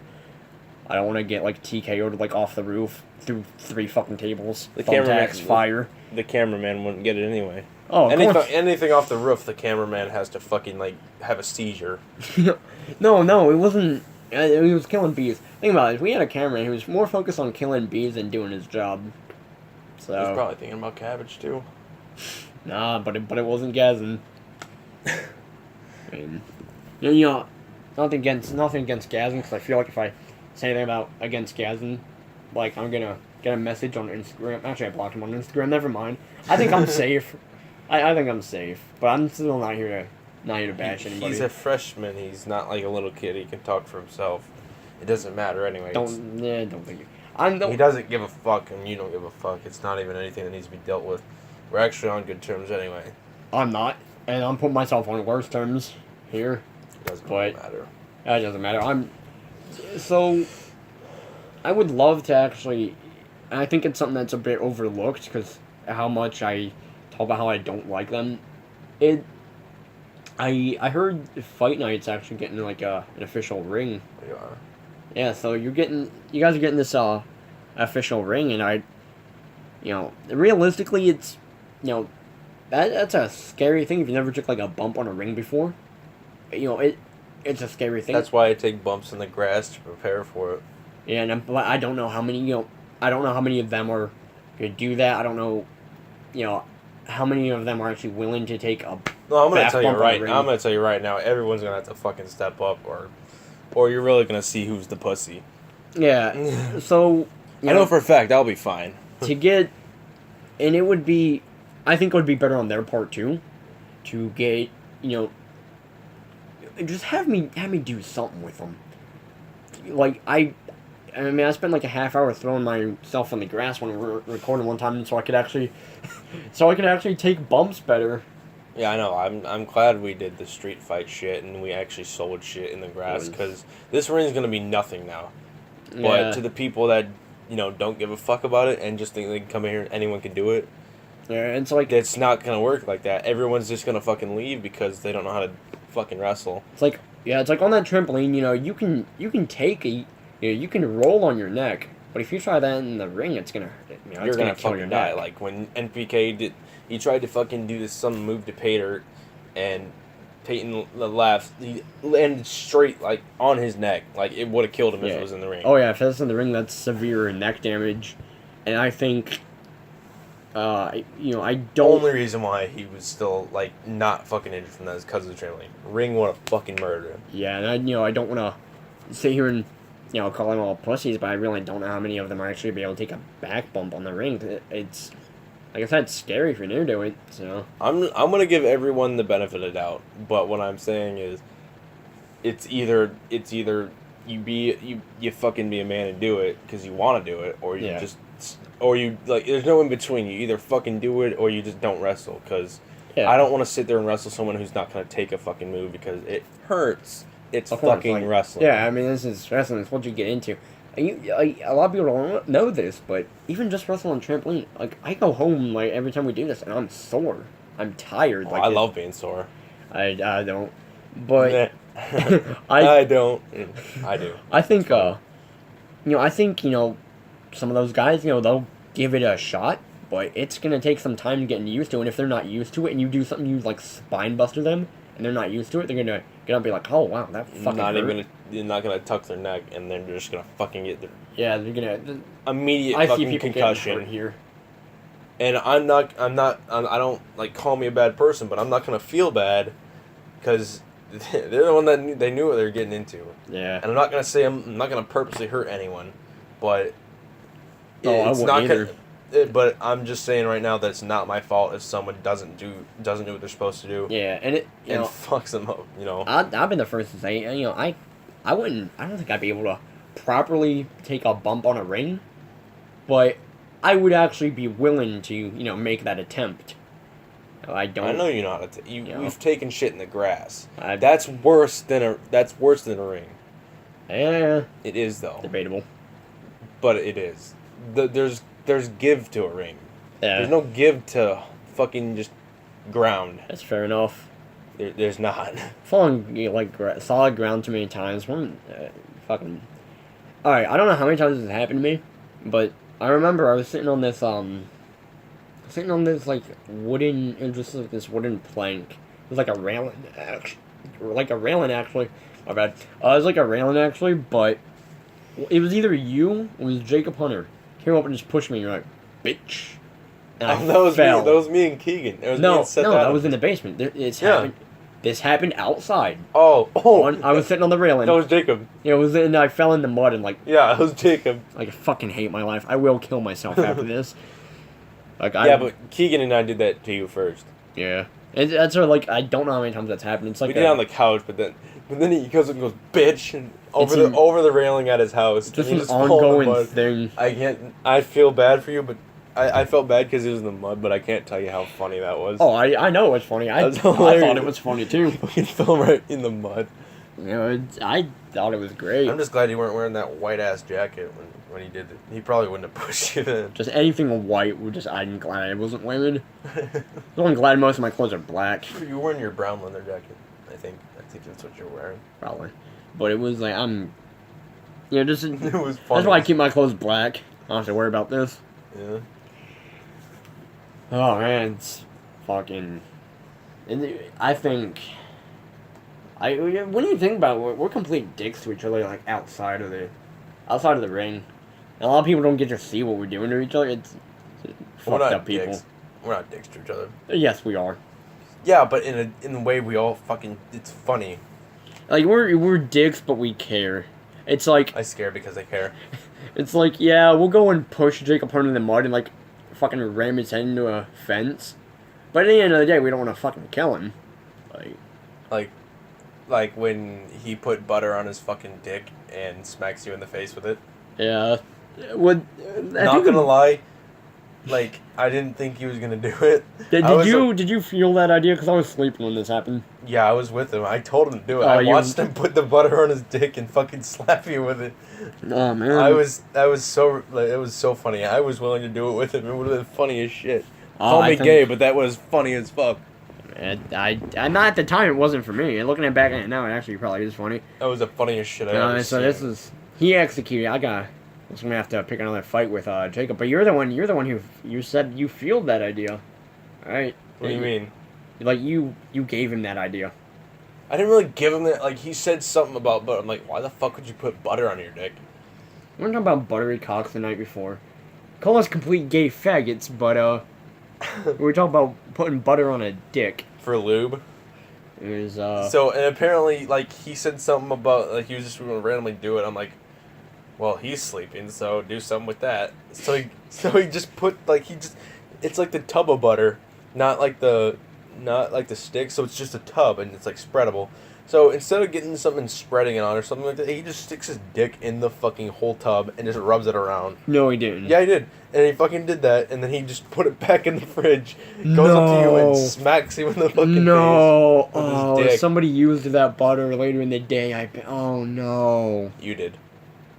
I don't want to get TKO'd off the roof through 3 fucking tables. The cameraman, fire. The cameraman wouldn't get it anyway. Oh, anything off the roof, the cameraman has to fucking have a seizure. No, it wasn't. He was killing bees. Think about it. If we had a cameraman who was more focused on killing bees than doing his job. So. He was probably thinking about cabbage too. Nah, but it wasn't Gazin. Nothing against Gazin, because I feel like if I say anything against Gazin, I'm gonna get a message on Instagram. Actually, I blocked him on Instagram. Never mind. I think I'm safe. I think I'm safe, but I'm still not here to bash anybody. He's a freshman. He's not like a little kid. He can talk for himself. It doesn't matter anyway. Don't think he doesn't give a fuck, and you don't give a fuck. It's not even anything that needs to be dealt with. We're actually on good terms anyway. I'm not, and I'm putting myself on worse terms here. It doesn't matter. That doesn't matter. So I would love to actually. I think it's something that's a bit overlooked because how much I talk about how I don't like them. I heard Fight Night's actually getting an official ring. We are. Yeah, so you guys are getting this official ring, and realistically, it's that's a scary thing if you never took a bump on a ring before. It's a scary thing. That's why I take bumps in the grass to prepare for it. Yeah, and I don't know how many I don't know how many of them are gonna do that. I don't know, how many of them are actually willing to take a. No, I'm gonna tell you right now. I'm gonna tell you right now. Everyone's gonna have to fucking step up, or you're really gonna see who's the pussy. Yeah. So. I know for a fact I'll be fine. to get, and it would be, I think it would be better on their part too, to get, just have me do something with them. Like I mean, I spent like a half hour throwing myself on the grass when we were recording one time, so I could actually, take bumps better. Yeah, I know. I'm glad we did the street fight shit and we actually sold shit in the grass because this ring's gonna be nothing now. Yeah. But to the people that don't give a fuck about it and just think they can come in here and anyone can do it. Yeah, and it's like it's not gonna work like that. Everyone's just gonna fucking leave because they don't know how to fucking wrestle. It's like on that trampoline. You can take you can roll on your neck, but if you try that in the ring, it's gonna you're gonna fucking die. Like when NPK did, he tried to fucking do some move to Pater, and Peyton left. He landed straight like on his neck. Like it would have killed him if it was in the ring. Oh yeah, if that's in the ring, that's severe neck damage, and I think. I don't. The only reason why he was still like not fucking injured from that is because of the trampoline. Ring would have fucking murdered him. Yeah, and I don't want to sit here and call them all pussies, but I really don't know how many of them are actually be able to take a back bump on the ring. It's like I said, it's scary if you're new to it. So I'm gonna give everyone the benefit of doubt, but what I'm saying is, it's either you fucking be a man and do it because you want to do it, or you just. Or you, like, there's no in between. You either fucking do it or you just don't wrestle. Because I don't want to sit there and wrestle someone who's not going to take a fucking move because it hurts. It's fucking wrestling. Yeah, I mean, this is wrestling. It's what you get into. And a lot of people don't know this, but even just wrestling on trampoline, like, I go home, like, every time we do this, and I'm sore. I'm tired. I love being sore. I don't. But... I don't. I do. I think, some of those guys, they'll give it a shot, but it's going to take some time getting used to it. And if they're not used to it and you do something, you like spine buster them, and they're not used to it, they're going to get up and be like, oh, wow, that fucking hurt. You're not going to tuck their neck, and then they're just going to fucking get their... Yeah, they're going to... Immediate I fucking see people concussion. Hurt here. And I don't, like, call me a bad person, but I'm not going to feel bad, because they're the one that they knew what they were getting into. Yeah. And I'm not going to say I'm not going to purposely hurt anyone, but... it's not either. But I'm just saying right now that it's not my fault if someone doesn't do what they're supposed to do. Yeah, and it fucks them up. I've been the first to say, I don't think I'd be able to properly take a bump on a ring, but I would actually be willing to make that attempt. I know you're not. You've taken shit in the grass. That's worse than a ring. Yeah. It is though. Debatable. But it is. There's give to a ring. Yeah. There's no give to fucking just ground. That's fair enough. There's not. Falling solid ground too many times. Fucking. All right, I don't know how many times this has happened to me, but I remember I was sitting on this like wooden. It was just like this wooden plank. It was like a railing, actually. My bad. It was like a railing actually, but it was either you or it was Jacob Hunter. Came up and just pushed me, and you're like, bitch. And that was me and Keegan. No, that was in the basement. Happened. This happened outside. Oh. I was sitting on the railing. That was Jacob. Yeah, and I fell in the mud and like. Yeah, it was Jacob. Like, I fucking hate my life. I will kill myself after this. Like but Keegan and I did that to you first. Yeah, and that's sort of like I don't know how many times that's happened. It's like we did it on the couch, but then he goes and goes bitch and over the railing at his house. Just an ongoing thing. I feel bad for you, but I felt bad because he was in the mud, but I can't tell you how funny that was. Oh, I know it was funny. I thought it was funny too. Fucking fell right in the mud. I thought it was great. I'm just glad you weren't wearing that white ass jacket when he did it. He probably wouldn't have pushed you then. Just anything white, I'm glad I wasn't wearing. I'm glad most of my clothes are black. You were wearing your brown leather jacket, I think that's what you're wearing. Probably. But it was like, it was funny. That's why I keep my clothes black. I don't have to worry about this. Yeah. Oh man, it's fucking... And I think... when you think about it, we're complete dicks to each other, like, outside of the ring. And a lot of people don't get to see what we're doing to each other. It's fucked up people. Dicks. We're not dicks to each other. Yes, we are. Yeah, but in the way we all fucking... It's funny. Like, we're dicks, but we care. It's like... I scare because I care. It's like, yeah, we'll go and push Jacob under the mud and, like, fucking ram his head into a fence. But at the end of the day, we don't want to fucking kill him. Like, Like, like when he put butter on his fucking dick and smacks you in the face with it. yeah. Would, Not gonna lie, like, I didn't think he was gonna do it. Did you feel that idea? Because I was sleeping when this happened. Yeah, I was with him. I told him to do it. Oh, I watched him put the butter on his dick and fucking slap you with it. Oh, man. It was so funny. I was willing to do it with him. It would have been funny as shit. Call me gay, but that was funny as fuck. I not at the time. It wasn't for me. And looking back at it now, it actually probably is funny. That was the funniest shit I ever so seen. this is he executed. I'm gonna have to pick another fight with Jacob. But you're the one who you said you fueled that idea, right? What do you mean? Like you gave him that idea. I didn't really give him that. Like, he said something about butter. I'm like, why the fuck would you put butter on your dick? We were talking about buttery cocks the night before. Call us complete gay faggots, but we were talking about putting butter on a dick. For lube. It was So, and apparently, like, he said something about, like, he was just going to randomly do it. I'm like, well, he's sleeping, so do something with that. So he just put, like, it's like the tub of butter, not like the stick, so it's just a tub, and it's, like, spreadable. So instead of getting something and spreading it on or something like that, he just sticks his dick in the fucking whole tub and just rubs it around. No, he didn't. Yeah, he did. And he fucking did that, and then he just put it back in the fridge, goes up to you and smacks you in the fucking face with his dick. Somebody used that butter later in the day. Oh, no. You did.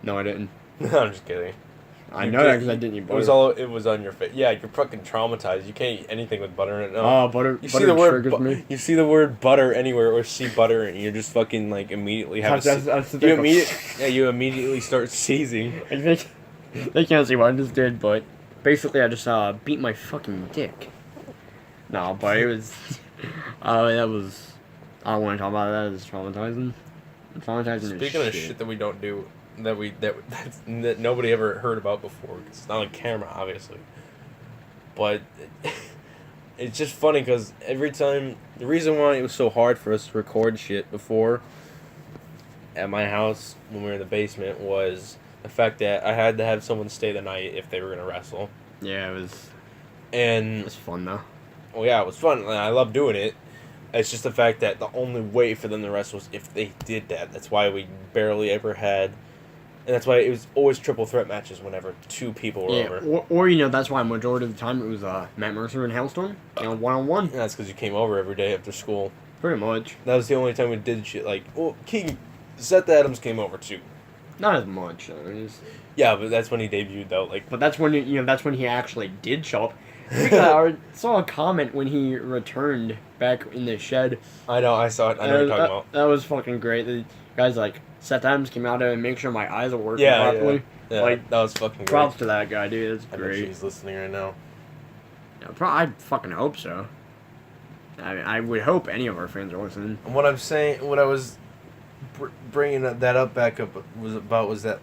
No, I didn't. No, I'm just kidding. I know that because I didn't eat butter. It was on your face. Yeah, you're fucking traumatized. You can't eat anything with butter in it. No. Oh, butter. You butter see the word triggers me. You see the word butter anywhere or see butter and you just fucking like immediately have you immediately start seizing. I think they can't see what I just did, but basically I just beat my fucking dick. No, but it was that was I don't want to talk about that. It's traumatizing. Traumatizing. Speaking of shit that we don't do. That nobody ever heard about before. Cause it's not on camera, obviously. But it's just funny because every time the reason why it was so hard for us to record shit before at my house when we were in the basement was the fact that I had to have someone stay the night if they were gonna wrestle. Yeah, it was. And it was fun though. Well, yeah, it was fun. I love doing it. It's just the fact that the only way for them to wrestle was if they did that. That's why we barely ever had. And that's why it was always triple threat matches whenever two people were over. Or that's why majority of the time it was Matt Mercer and Hailstorm, one-on-one. And that's because you came over every day after school. Pretty much. That was the only time we did shit like, well, Seth Adams came over too. Not as much. Yeah, but that's when he debuted though. Like, but that's when that's when he actually did show up. I saw a comment when he returned back in the shed. I know, I saw it. I know what you're talking about. That was fucking great. The guy's like, Seth Adams came out and make sure my eyes are working properly. Yeah, like, that was fucking great. Props to that guy, dude. It's great. I bet she's listening right now. Yeah, I fucking hope so. I would hope any of our fans are listening. And what I'm saying, what I was bringing that up back up was that.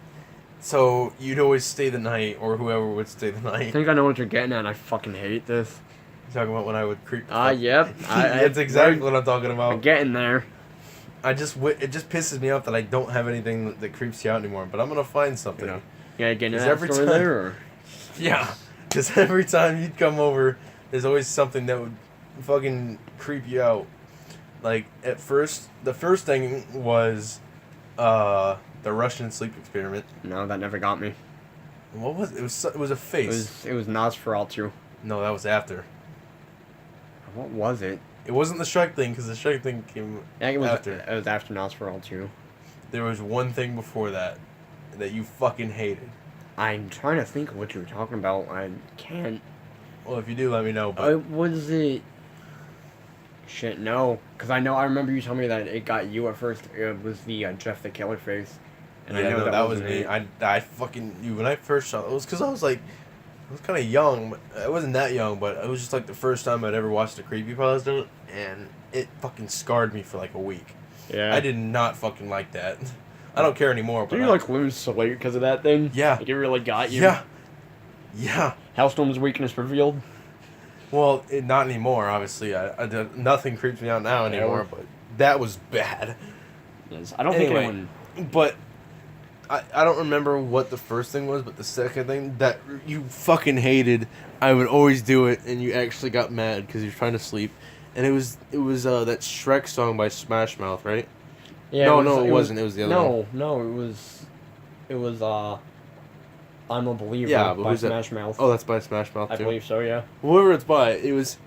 So you'd always stay the night, or whoever would stay the night. I think I know what you're getting at. And I fucking hate this. You're talking about when I would creep. Yep. That's exactly what I'm talking about. I'm getting there. It just pisses me off that I don't have anything that creeps you out anymore. But I'm gonna find something. Yeah, getting that story there. Or? Yeah, because every time you'd come over, there's always something that would fucking creep you out. Like at first, the first thing was, the Russian sleep experiment. No, that never got me. What was it? It was a face. It was Nosferatu. No, that was after. What was it? It wasn't the Shrek thing, because the Shrek thing came after. It was after Nosferatu. There was one thing before that you fucking hated. I'm trying to think of what you were talking about. I can't. Well, if you do, let me know. But was it? Shit, no. Because I remember you telling me that it got you at first. It was the Jeff the Killer face. And yeah, I know that was me. I fucking... When I first saw it was because I was like... I was kind of young. I wasn't that young, but it was just like the first time I'd ever watched a creepypasta. And it fucking scarred me for like a week. Yeah. I did not fucking like that. I don't care anymore. But did you like lose sleep because of that thing? Yeah. Like it really got you? Yeah. Yeah. Hailstorm's weakness revealed? Well, not anymore, obviously. Nothing creeps me out now anymore, but that was bad. Yes, I don't think anyone... But I don't remember what the first thing was, but the second thing that you fucking hated, I would always do it, and you actually got mad because you're trying to sleep, and it was that Shrek song by Smash Mouth, right? Yeah. No, it wasn't. It was the other one. No, it was I'm a Believer Yeah, but by who's that? Smash Mouth. Oh, that's by Smash Mouth too. I believe so. Yeah. Whoever it's by, it was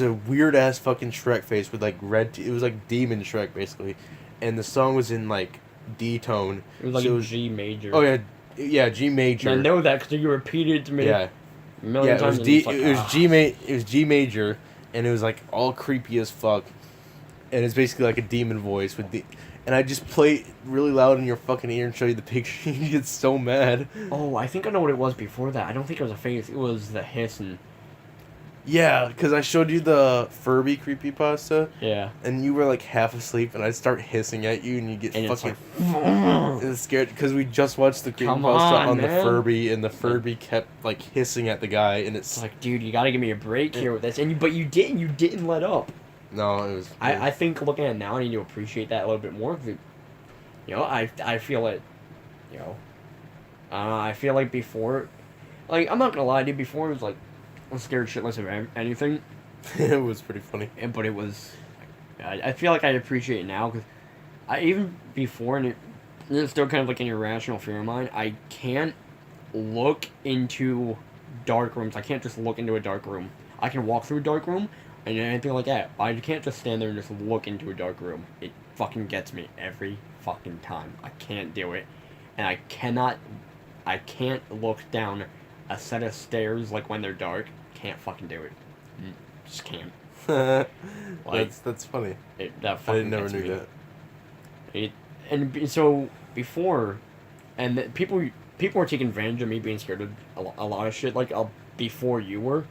a weird ass fucking Shrek face with like red. It was like Demon Shrek basically, and the song was in like D tone. It was like G major. Oh yeah, G major. And I know that because you repeated it to me. Yeah. A million times. It was G major, and it was like all creepy as fuck, and it's basically like a demon voice with the. And I just play it really loud in your fucking ear and show you the picture. You get so mad. Oh, I think I know what it was before that. I don't think it was a face. It was the hissing. Yeah, because I showed you the Furby creepypasta. Yeah. And you were like half asleep, and I'd start hissing at you, and you get fucking it's scared because we just watched the creepypasta on the Furby, and the Furby kept like hissing at the guy, and it's like, dude, you gotta give me a break here with this. But you didn't let up. No, it was. I think looking at it now, I need to appreciate that a little bit more. I feel it. I feel like before, like I'm not gonna lie, dude. Before it was like I'm scared shitless of anything. It was pretty funny. But it was. I feel like I appreciate it now because even before and it's still kind of like an irrational fear of mine. I can't look into dark rooms. I can't just look into a dark room. I can walk through a dark room. And anything like that. I can't just stand there and just look into a dark room. It fucking gets me every fucking time. I can't do it. And I can't look down a set of stairs like when they're dark. Can't fucking do it. Just can't. That's funny. That fucking I never knew that. And so before, and people were taking advantage of me being scared of a lot of shit like before you were.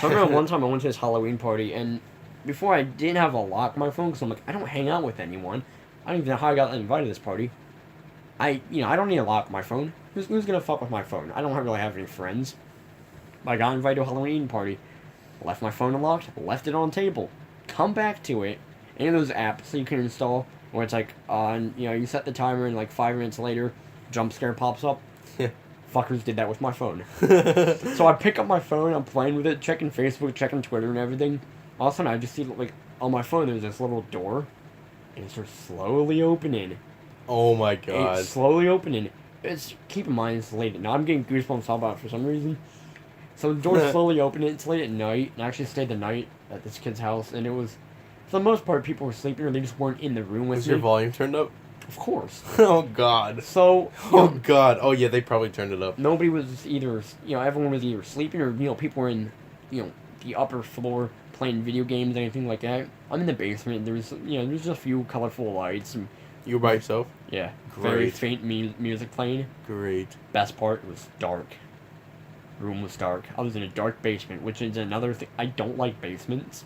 So I remember one time I went to this Halloween party, and before I didn't have a lock on my phone, because I'm like, I don't hang out with anyone. I don't even know how I got invited to this party. I don't need a lock on my phone. Who's gonna fuck with my phone? I don't really have any friends. I got invited to a Halloween party, left my phone unlocked, left it on the table, come back to it, any of those apps that you can install, where it's like, you set the timer and like 5 minutes later, jump scare pops up. Fuckers did that with my phone. So I pick up my phone, I'm playing with it, checking Facebook, checking Twitter and everything. All of a sudden I just see, like, on my phone there's this little door, and it starts slowly opening. Oh my god. It's slowly opening. Keep in mind, it's late at night. I'm getting goosebumps all about it for some reason. So the door's slowly opening, it's late at night, and I actually stayed the night at this kid's house, and it was, for the most part, people were sleeping or they just weren't in the room with me. Was your volume turned up? Of course. Oh god. So. Oh god. Oh yeah, they probably turned it up. Nobody was either, everyone was either sleeping or, people were in, the upper floor playing video games, anything like that. I'm in the basement. There's just a few colorful lights. And, you were by yourself? Yeah. Great. Very faint music playing. Great. Best part, it was dark. Room was dark. I was in a dark basement, which is another thing. I don't like basements.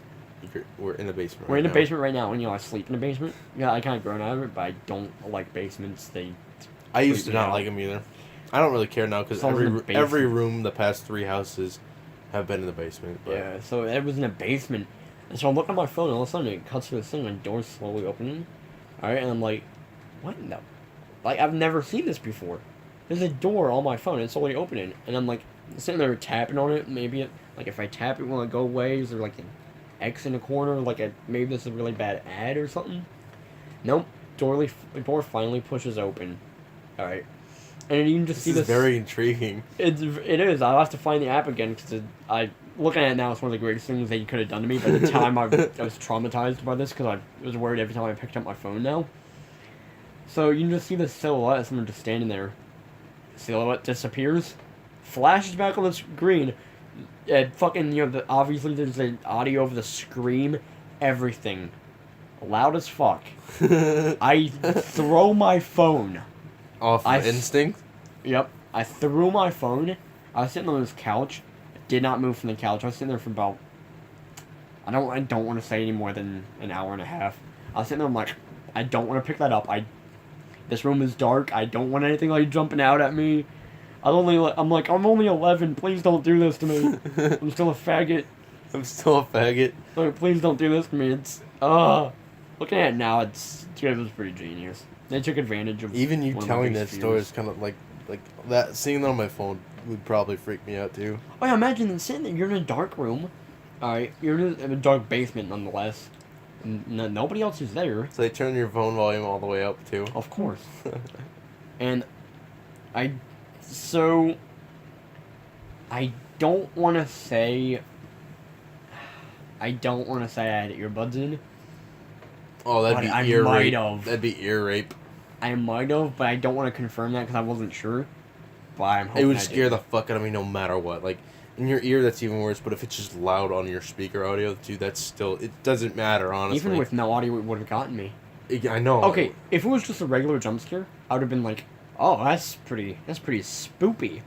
We're in the basement. We're in the basement right now, and I sleep in the basement. Yeah, I kind of grown out of it, but I don't like basements. I used to not like them either. I don't really care now because every room the past 3 houses have been in the basement. But. Yeah, so it was in a basement, and so I'm looking at my phone, and all of a sudden it cuts to this thing, and the door's slowly opening. All right, and I'm like, what in the? Like, I've never seen this before. There's a door on my phone, and it's slowly opening, and I'm like sitting there tapping on it. Maybe if I tap it, will it go away? Is there like an X in the corner? Maybe this is a really bad ad or something? Nope. The door finally pushes open. All right, and you can just see this. This is very intriguing. It is. I'll have to find the app again because looking at it now, it's one of the greatest things that you could have done to me. But at the time, I was traumatized by this because I was worried every time I picked up my phone now. So you can just see the silhouette of someone just standing there. The silhouette disappears, flashes back on the screen. And fucking, obviously there's an audio of the scream, everything. Loud as fuck. I throw my phone. Off instinct? Yep. I threw my phone. I was sitting on this couch. Did not move from the couch. I was sitting there for about... I don't want to say any more than an hour and a half. I was sitting there, I'm like, I don't want to pick that up. This room is dark. I don't want anything like jumping out at me. I'm only 11. Please don't do this to me. I'm still a faggot. Like, please don't do this to me. Looking at it now, it was pretty genius. They took advantage of Even you one of my telling biggest that story fears. is kind of like that. Seeing that on my phone would probably freak me out too. Oh yeah, imagine then sitting there. You're in a dark room. Alright, you're in a dark basement nonetheless. Nobody else is there. So they turn your phone volume all the way up too. Of course. And I so I don't want to say I had earbuds in. Oh, that'd But be I ear might rape. have. That'd be ear rape. I might have, but I don't want to confirm that because I wasn't sure. But I'm hoping It would I scare the did. fuck out of me no matter what. Like, in your ear, that's even worse, but if it's just loud on your speaker audio, too, that's still... It doesn't matter, honestly. Even with no audio, it would have gotten me. I know. Okay, if it was just a regular jump scare, I would have been like, oh, that's pretty spoopy.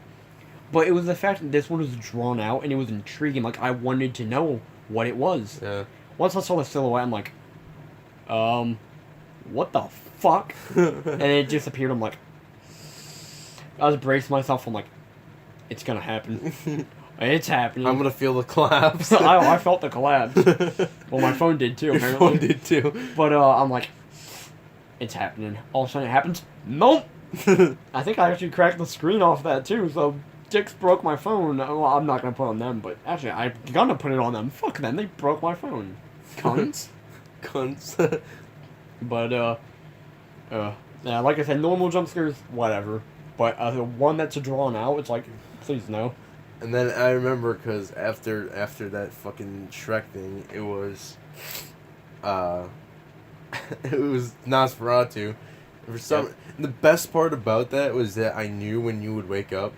But it was the fact that this one was drawn out and it was intriguing. Like, I wanted to know what it was. Yeah. Once I saw the silhouette, I'm like, what the fuck? And it disappeared. I'm like, I was bracing myself. I'm like, it's gonna happen. It's happening. I'm gonna feel the collapse. I felt the collapse. Well, my phone did too, Your apparently. phone did too. But I'm like, it's happening. All of a sudden it happens. Nope. I think I actually cracked the screen off that too, so dicks broke my phone. Well, I'm not gonna put it on them, but actually I'm gonna put it on them. Fuck them, they broke my phone. Cunts. Cunts. But yeah, like I said, normal jump scares, whatever. But the one that's drawn out, it's like, please no. And then I remember, because after that fucking Shrek thing, it was it was Nosferatu. For some, Yep. The best part about that was that I knew when you would wake up.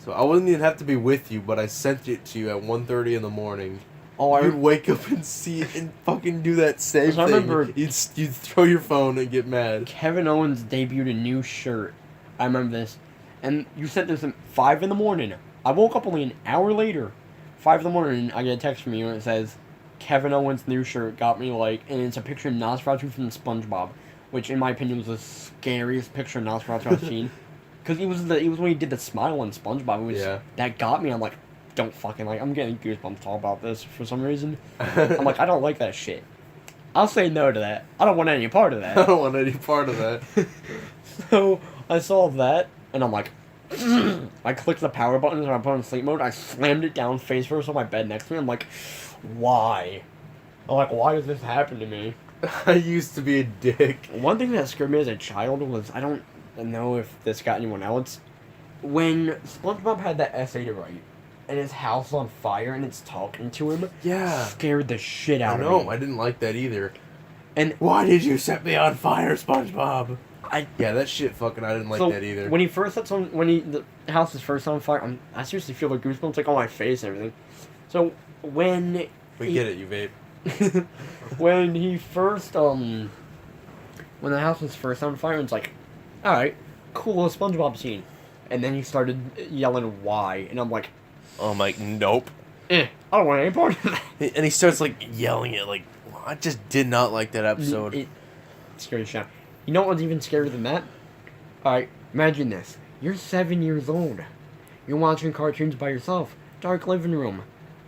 So I wouldn't even have to be with you, but I sent it to you at 1:30 in the morning. Oh, You'd wake up and see it and fucking do that same So I thing. remember- You'd throw your phone and get mad. Kevin Owens debuted a new shirt. I remember this. And you sent this at 5 in the morning. I woke up only an hour later. 5 in the morning, I get a text from you and it says, Kevin Owens' new shirt got me like, and it's a picture of Nosferatu from SpongeBob, which in my opinion was the scariest picture of Nosferatu I've seen. Because it was when he did the smile on SpongeBob. It was, Yeah. That got me. I'm like, don't fucking like. I'm getting goosebumps talking about this for some reason. I'm like, I don't like that shit. I'll say no to that. I don't want any part of I that. don't want any part of that. So I saw that, and I'm like, I clicked the power button and I put on sleep mode. I slammed it down face first on my bed next to me. I'm like, why? I'm like, why does this happen to me? I used to be a dick. One thing that scared me as a child was, I don't know if this got anyone else, when SpongeBob had that essay to write, and his house is on fire and it's talking to him, Yeah. scared the shit I out know, of me. I didn't like that either. And Why did you set me on fire, SpongeBob? I Yeah, that shit fucking, I didn't like so that either. when he first sets on, the house is first on fire, I seriously feel the goosebumps like on my face and everything. So when We get it, you vape. when he first when the house was first on fire, it's like, all right, cool little SpongeBob scene, and then he started yelling why, and I'm like, I'm like, nope. I don't want any part of that. And he starts, like, yelling it, like, I just did not like that episode. It scared the shit out. You know what's even scarier than that? Alright, imagine this. You're 7 years old. You're watching cartoons by yourself. Dark living room.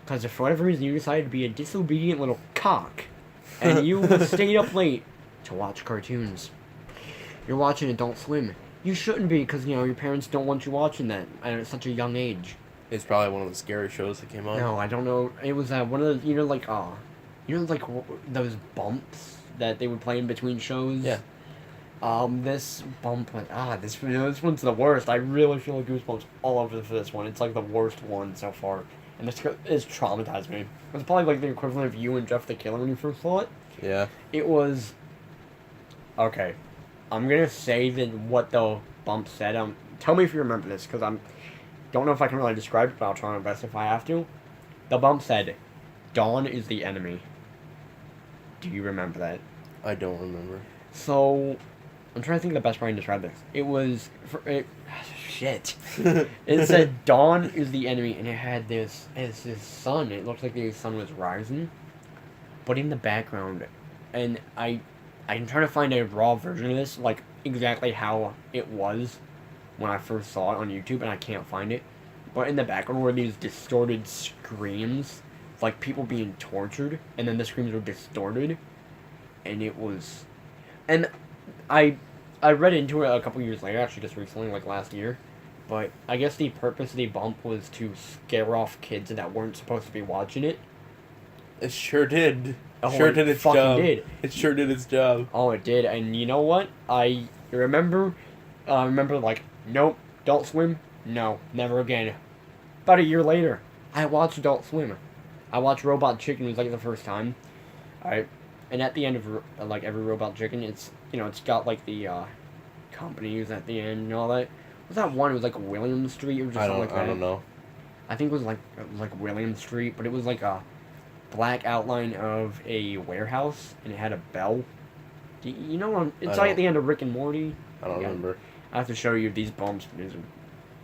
Because for whatever reason you decided to be a disobedient little cock. And you stayed up late to watch cartoons. You're watching Adult Swim. You shouldn't be because, your parents don't want you watching that at such a young age. It's probably one of the scary shows that came on. No, I don't know. It was one of the, those bumps that they would play in between shows? Yeah. This bump went, this one's the worst. I really feel goosebumps all over for this one. It's like the worst one so far. And it's traumatized me. It's probably like the equivalent of you and Jeff the Killer when you first saw it. Yeah. It was, okay, I'm gonna say that what the bump said. Tell me if you remember this, because don't know if I can really describe it, but I'll try my best if I have to. The bump said, Dawn is the enemy. Do you remember that? I don't remember. So, I'm trying to think of the best way to describe this. It was, shit. It said Dawn is the enemy, and it had this sun. It looked like the sun was rising. But in the background, and I'm trying to find a raw version of this, like exactly how it was when I first saw it on YouTube, and I can't find it. But in the background were these distorted screams, like people being tortured, and then the screams were distorted, and it was, and I I read into it a couple years later, actually just recently, like last year. But I guess the purpose of the bump was to scare off kids that weren't supposed to be watching it. It sure did. Oh, Sure it did its fucking job. did. It sure did its job. Oh, it did. And you know what? I remember, like, nope, Adult Swim? No, never again. About a year later, I watched Adult Swim. I watched Robot Chicken. It was like the first time. Alright. And at the end of, like, every Robot Chicken, it's, you know, it's got, like, the, companies at the end and all that. Was that one? It was like William Street or just something like that. I don't know. I think it was like William Street, but it was like a black outline of a warehouse, and it had a bell. You know, it's like at the end of Rick and Morty. I don't remember. I have to show you these bumps.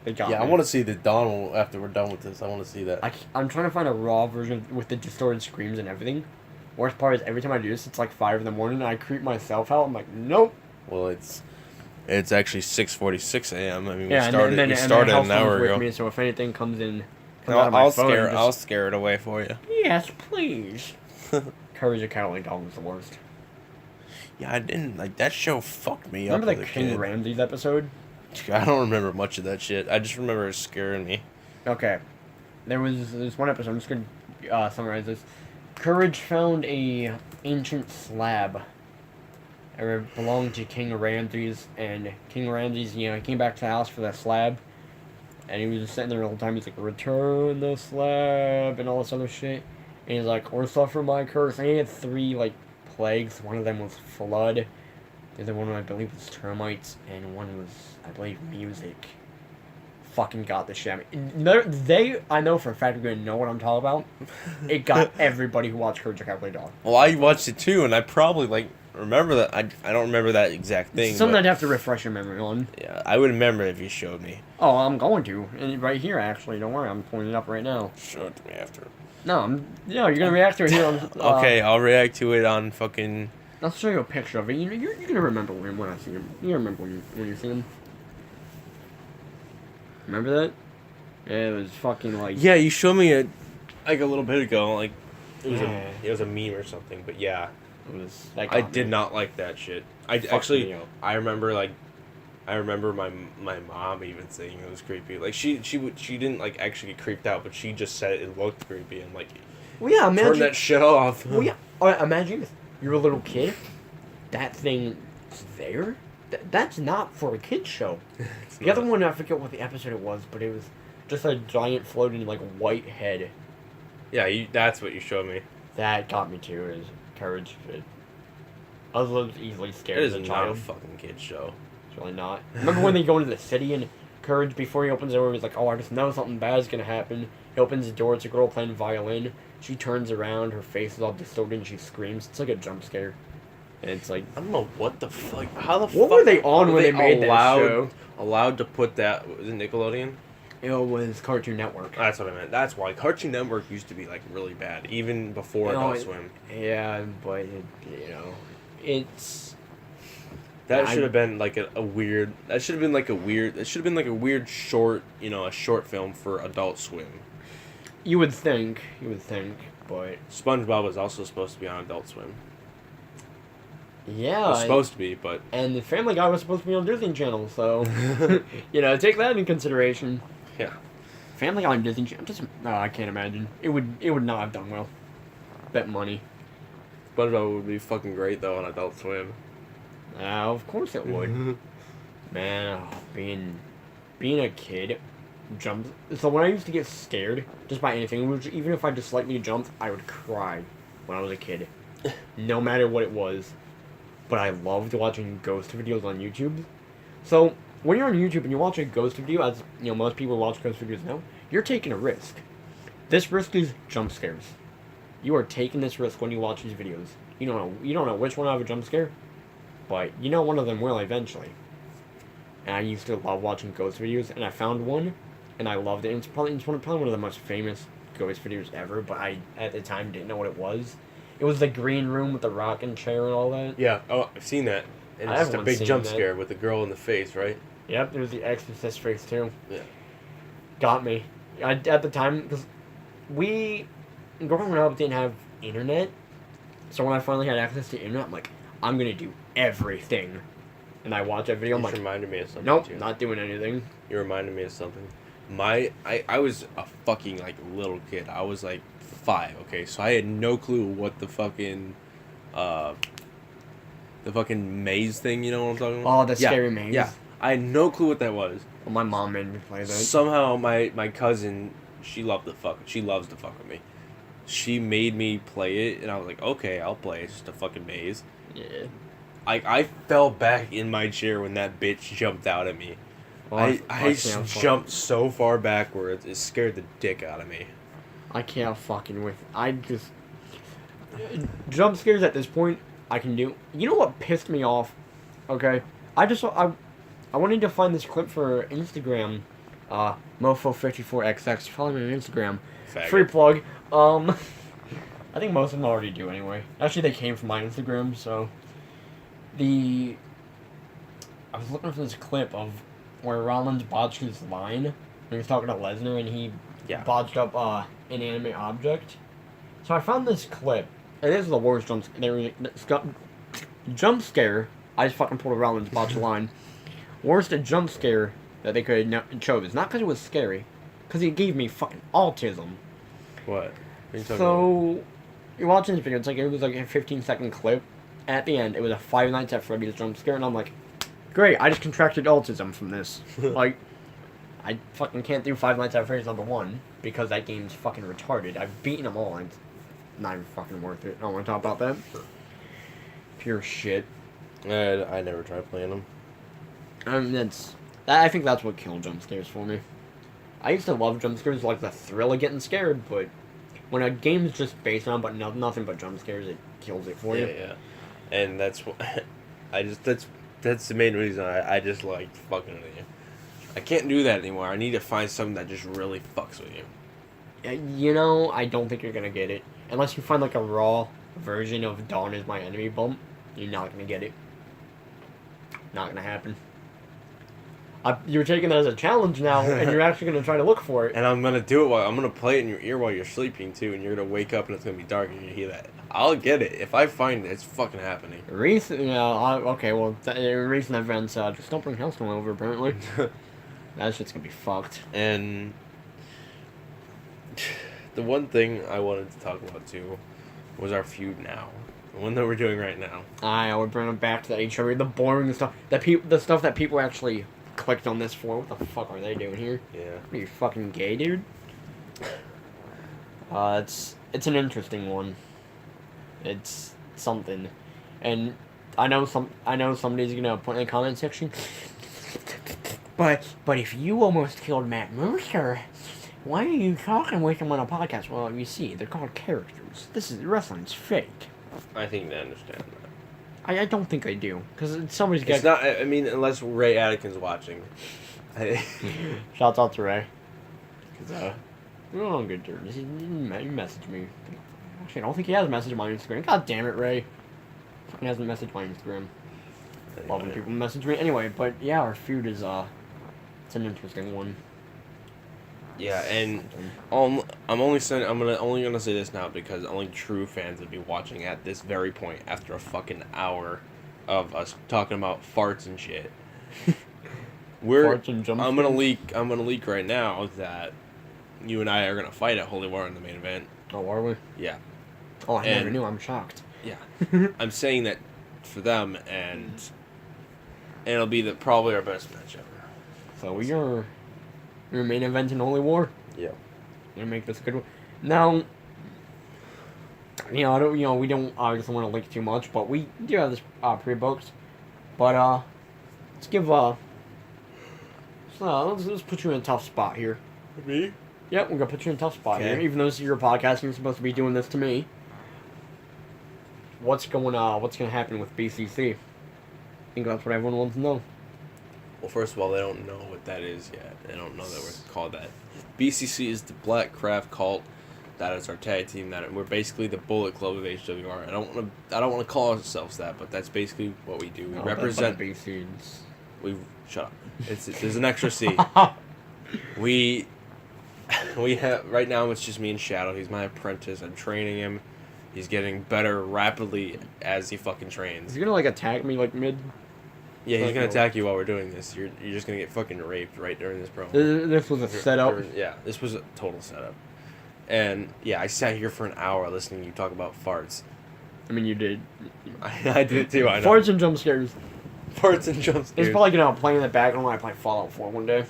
They got me. I want to see the Donald after we're done with this. I want to see that. I'm trying to find a raw version with the distorted screams and everything. Worst part is every time I do this, it's like 5 in the morning, and I creep myself out. I'm like, nope. Well, it's actually 6:46 a.m. I mean, Yeah, we started an hour with ago. me, so if anything comes out of my phone, I'll scare it away for you. Yes, please. Courage the Cowardly Dog was the worst. Yeah, I didn't like that show. Fucked me Remember up. the King Ramses episode? I don't remember much of that shit. I just remember it scaring me. Okay, there was this one episode. I'm just gonna summarize this. Courage found a ancient slab. It belonged to King Ramses, and King Ramses, you know, he came back to the house for that slab, and he was just sitting there the whole time. He's like, "Return the slab," and all this other shit. And he's like, "Or suffer my curse." And he had 3 like plagues. One of them was flood. The other one, I believe, was termites, and one was, I believe, music. Fucking got the shit. I know for a fact, are gonna know what I'm talking about. It got everybody who watched Courage the Cowardly Dog. Well, I watched it too, and I probably remember that. I don't remember that exact thing. Something I'd have to refresh your memory on. Yeah, I would remember if you showed me. Oh, I'm going to, and right here actually. Don't worry, I'm pulling it up right now. Show it to me after. No, you're gonna react to it here on. Okay, I'll react to it on fucking. I'll show you a picture of it. You're gonna remember when I see him. You remember when you see him. Remember that? Yeah, it was fucking like. Yeah, you showed me it like a little bit ago. Like Yeah. it was a meme or something. But yeah, It was. That I got did me. not like that shit. Fucked me up. I remember my mom even saying it was creepy. Like she didn't like actually get creeped out, but she just said it looked creepy and like. Well, yeah, imagine. Turn that shit off. Well, yeah. Alright, imagine if you're a little kid. That thing's there. That's not for a kid's show. The other one, I forget what the episode it was, but it was just a giant floating like white head. Yeah, that's what you showed me. That got me too. Is Courage. I was a little easily scared It as is a not child. a fucking kid's show. It's really not. Remember when they go into the city and Courage, before he opens the door, he's like, "Oh, I just know something bad's gonna happen." He opens the door. It's a girl playing violin. She turns around. Her face is all distorted, and she screams. It's like a jump scare. And it's like, I don't know what the fuck. How the fuck? what were they on when they made that show? Allowed to put that? Was it Nickelodeon? It was Cartoon Network. That's what I meant. That's why Cartoon Network used to be like really bad, even before Adult Swim. Yeah, but it's. That should have been like a weird. That should have been like a weird. It should have been like a weird short, a short film for Adult Swim. You would think, but SpongeBob was also supposed to be on Adult Swim. yeah, It was supposed to be, but and the Family Guy was supposed to be on Disney Channel, so take that into consideration. yeah. Family Guy on Disney Channel, I can't imagine. It would not have done well. Bet money. SpongeBob would be fucking great though on Adult Swim. Of course it would. Man, being a kid, jumped. So when I used to get scared just by anything, which even if I just slightly jumped, I would cry when I was a kid, no matter what it was. But I loved watching ghost videos on YouTube. So when you're on YouTube and you watch a ghost video, as most people watch ghost videos now, you're taking a risk. This risk is jump scares. You are taking this risk when you watch these videos. You don't know which one will have a jump scare, but one of them will eventually. And I used to love watching ghost videos, and I found one, and I loved it. And it's probably one of the most famous ghost videos ever, but I, at the time, didn't know what it was. It was the green room with the rocking chair and all that. Yeah. Oh, I've seen that. And it's just a big jump scare with the girl in the face, right? Yep, there was the Exorcist face, too. Yeah. Got me. At the time, because growing up, didn't have internet. So when I finally had access to internet, I'm like, I'm going to do everything and I watch that video, I'm You just like, reminded me of something. nope, too. not doing anything. You reminded me of something. I was a fucking like little kid. I was like 5. Okay, so I had no clue what the fucking maze thing. You know what I'm talking about? Oh, the scary maze. Yeah, I had no clue what that was. Well, my mom made me play that. Somehow my cousin, she loves to fuck with me. She made me play it, and I was like, okay, I'll play. It's just a fucking maze. Yeah. I fell back in my chair when that bitch jumped out at me. Well, I jumped so far backwards, it scared the dick out of me. I can't fucking with. I just jump scares at this point. I can do. You know what pissed me off? Okay, I wanted to find this clip for Instagram. Mofo54xx. Follow me on Instagram. Faggot. Free plug. I think most of them already do anyway. Actually, they came from my Instagram, so I was looking for this clip of where Rollins botched his line when he was talking to Lesnar and he botched up an inanimate object. So I found this clip. And this is the worst jump scare. I just fucking pulled a Rollins botched line. Worst jump scare that they could have chose. Not because it was scary, because it gave me fucking autism. What? So you're watching this video. It was like a 15-second clip. At the end, it was a Five Nights at Freddy's jump scare, and I'm like, great, I just contracted autism from this. Like, I fucking can't do Five Nights at Freddy's #1 because that game's fucking retarded. I've beaten them all, and it's not even fucking worth it. I don't want to talk about that. Pure shit. I never tried playing them. I think that's what killed jump scares for me. I used to love jump scares, like the thrill of getting scared, but when a game's just based on nothing but jump scares, it kills it for you. Yeah. And that's what that's the main reason I just like fucking with you. I can't do that anymore. I need to find something that just really fucks with you. You know, I don't think you're gonna get it unless you find like a raw version of Dawn is my enemy bump. You're not gonna get it. Not gonna happen. You're taking that as a challenge now, and you're actually gonna try to look for it. And I'm gonna do it I'm gonna play it in your ear while you're sleeping too, and you're gonna wake up and it's gonna be dark and you hear that. I'll get it if I find it. It's fucking happening. Recent events. Just don't bring Hellstone over. Apparently, that shit's gonna be fucked. And the one thing I wanted to talk about too was our feud now, the one that we're doing right now. I would bring it back to that HRE, the boring stuff, the stuff that people actually clicked on this for. What the fuck are they doing here? Yeah. Are you fucking gay, dude? It's an interesting one. It's something, and I know somebody's gonna put in the comment section. But if you almost killed Matt Mercer, why are you talking with him on a podcast? Well, you see, they're called characters. Wrestling's fake. I think they understand that. I don't think they do, because somebody's got. It's not. I mean, unless Ray Atkin's watching. Shouts out to Ray. Cause we're on good terms. He messaged me. Actually, I don't think he has a message on my Instagram. God damn it, Ray. He hasn't messaged my Instagram. Love when people message me. Anyway, but yeah, our feud is it's an interesting one. Yeah, and I'm only gonna say this now because only true fans would be watching at this very point after a fucking hour of us talking about farts and shit. Farts and jump I'm gonna leak right now that you and I are gonna fight at Holy War in the main event. Oh, are we? Yeah. Oh, I never knew. I'm shocked. Yeah. I'm saying that for them, and it'll be probably our best match ever. So your main event in Holy War? Yeah. Gonna make this a good one. Now, we don't obviously want to link too much, but we do have this pre-booked. But let's give let's put you in a tough spot here. Me? Yep, we're gonna put you in a tough spot Okay. here. Even though this is your podcast, you're supposed to be doing this to me. What's gonna happen with BCC? I think that's what everyone wants to know. Well, first of all, they don't know what that is yet. They don't know that we're called that. BCC is the Black Craft Cult. That is our tag team. That we're basically the Bullet Club of HWR. I don't want to call ourselves that, but that's basically what we do. We represent. Shut up. There's an extra C. we have right now. It's just me and Shadow. He's my apprentice. I'm training him. He's getting better rapidly as he fucking trains. Is he gonna attack me mid? Yeah, he's Like, gonna no. attack you while we're doing this. You're just gonna get fucking raped right during this promo. This was a setup. Yeah, this was a total setup. And yeah, I sat here for an hour listening to you talk about farts. I mean, you did. I did too. I know. Farts and jump scares. Farts and jump scares. It's probably gonna play in the background when I play Fallout 4 one day.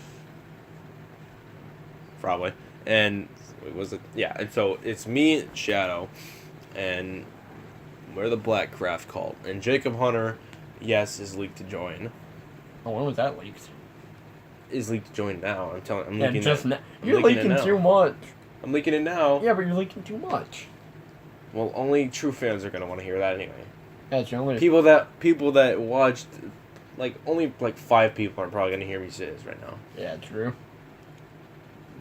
Probably. And was it? Yeah. And so it's me, Shadow, and we're the Black Craft Cult. And Jacob Hunter, yes, is leaked to join. Oh, when was that leaked? Is leaked to join now. I'm Yeah, leaking just it. now. I'm You're leaking it leaking now. too much. I'm leaking it now. Yeah, but you're leaking too much. Well, only true fans are gonna want to hear that anyway. That's the only. People that watched, like only like 5 people are probably gonna hear me say this right now. Yeah, true.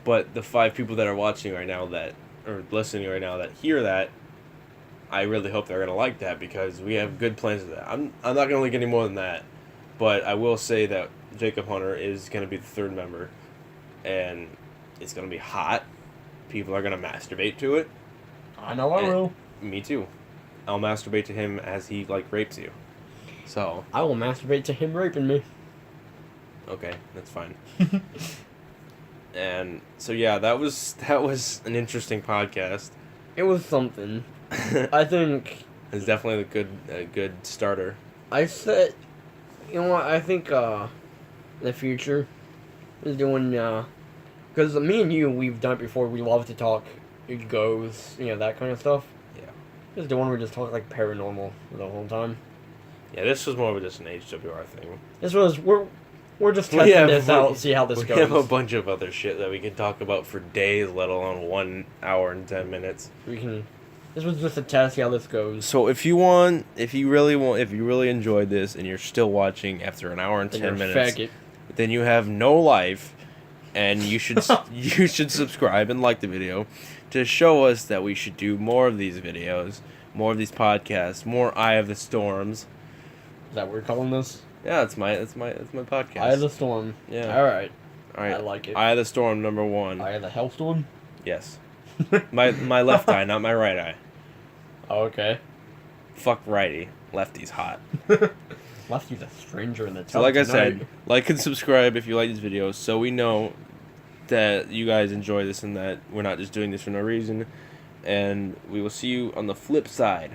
But the 5 people that are watching right now or listening right now that hear that, I really hope they're gonna like that because we have good plans for that. I'm not gonna leak any more than that, but I will say that Jacob Hunter is gonna be the 3rd member, and it's gonna be hot. People are gonna masturbate to it. I know I will. Me too. I'll masturbate to him as he rapes you. So I will masturbate to him raping me. okay, that's fine. And so yeah, that was an interesting podcast. It was something. I think It's definitely a good starter. I said, you know what? I think the future is doing because me and you, we've done it before. We love to talk ghosts, that kind of stuff. Yeah. Just the one where we just talk like paranormal the whole time. Yeah, this was more of just an HWR thing. This was we're just testing this out, see how this We goes. have a bunch of other shit that we can talk about for days, let alone 1 hour and 10 minutes. This was just a test, see how this goes. So if you really enjoyed this and you're still watching after an hour and Then 10 you're a minutes, faggot. then you have no life, and you should you should subscribe and like the video to show us that we should do more of these videos, more of these podcasts, more Eye of the Storms. Is that what we're calling this? Yeah, it's my podcast. Eye of the Storm. Yeah. All right. All right. I like it. Eye of the Storm #1. Eye of the Hellstorm. Yes. My left eye, not my right eye. Oh, okay. Fuck righty. Lefty's hot. Lefty's a stranger in the So tub like I tonight. said, like and subscribe if you like these videos so we know that you guys enjoy this and that we're not just doing this for no reason. And we will see you on the flip side.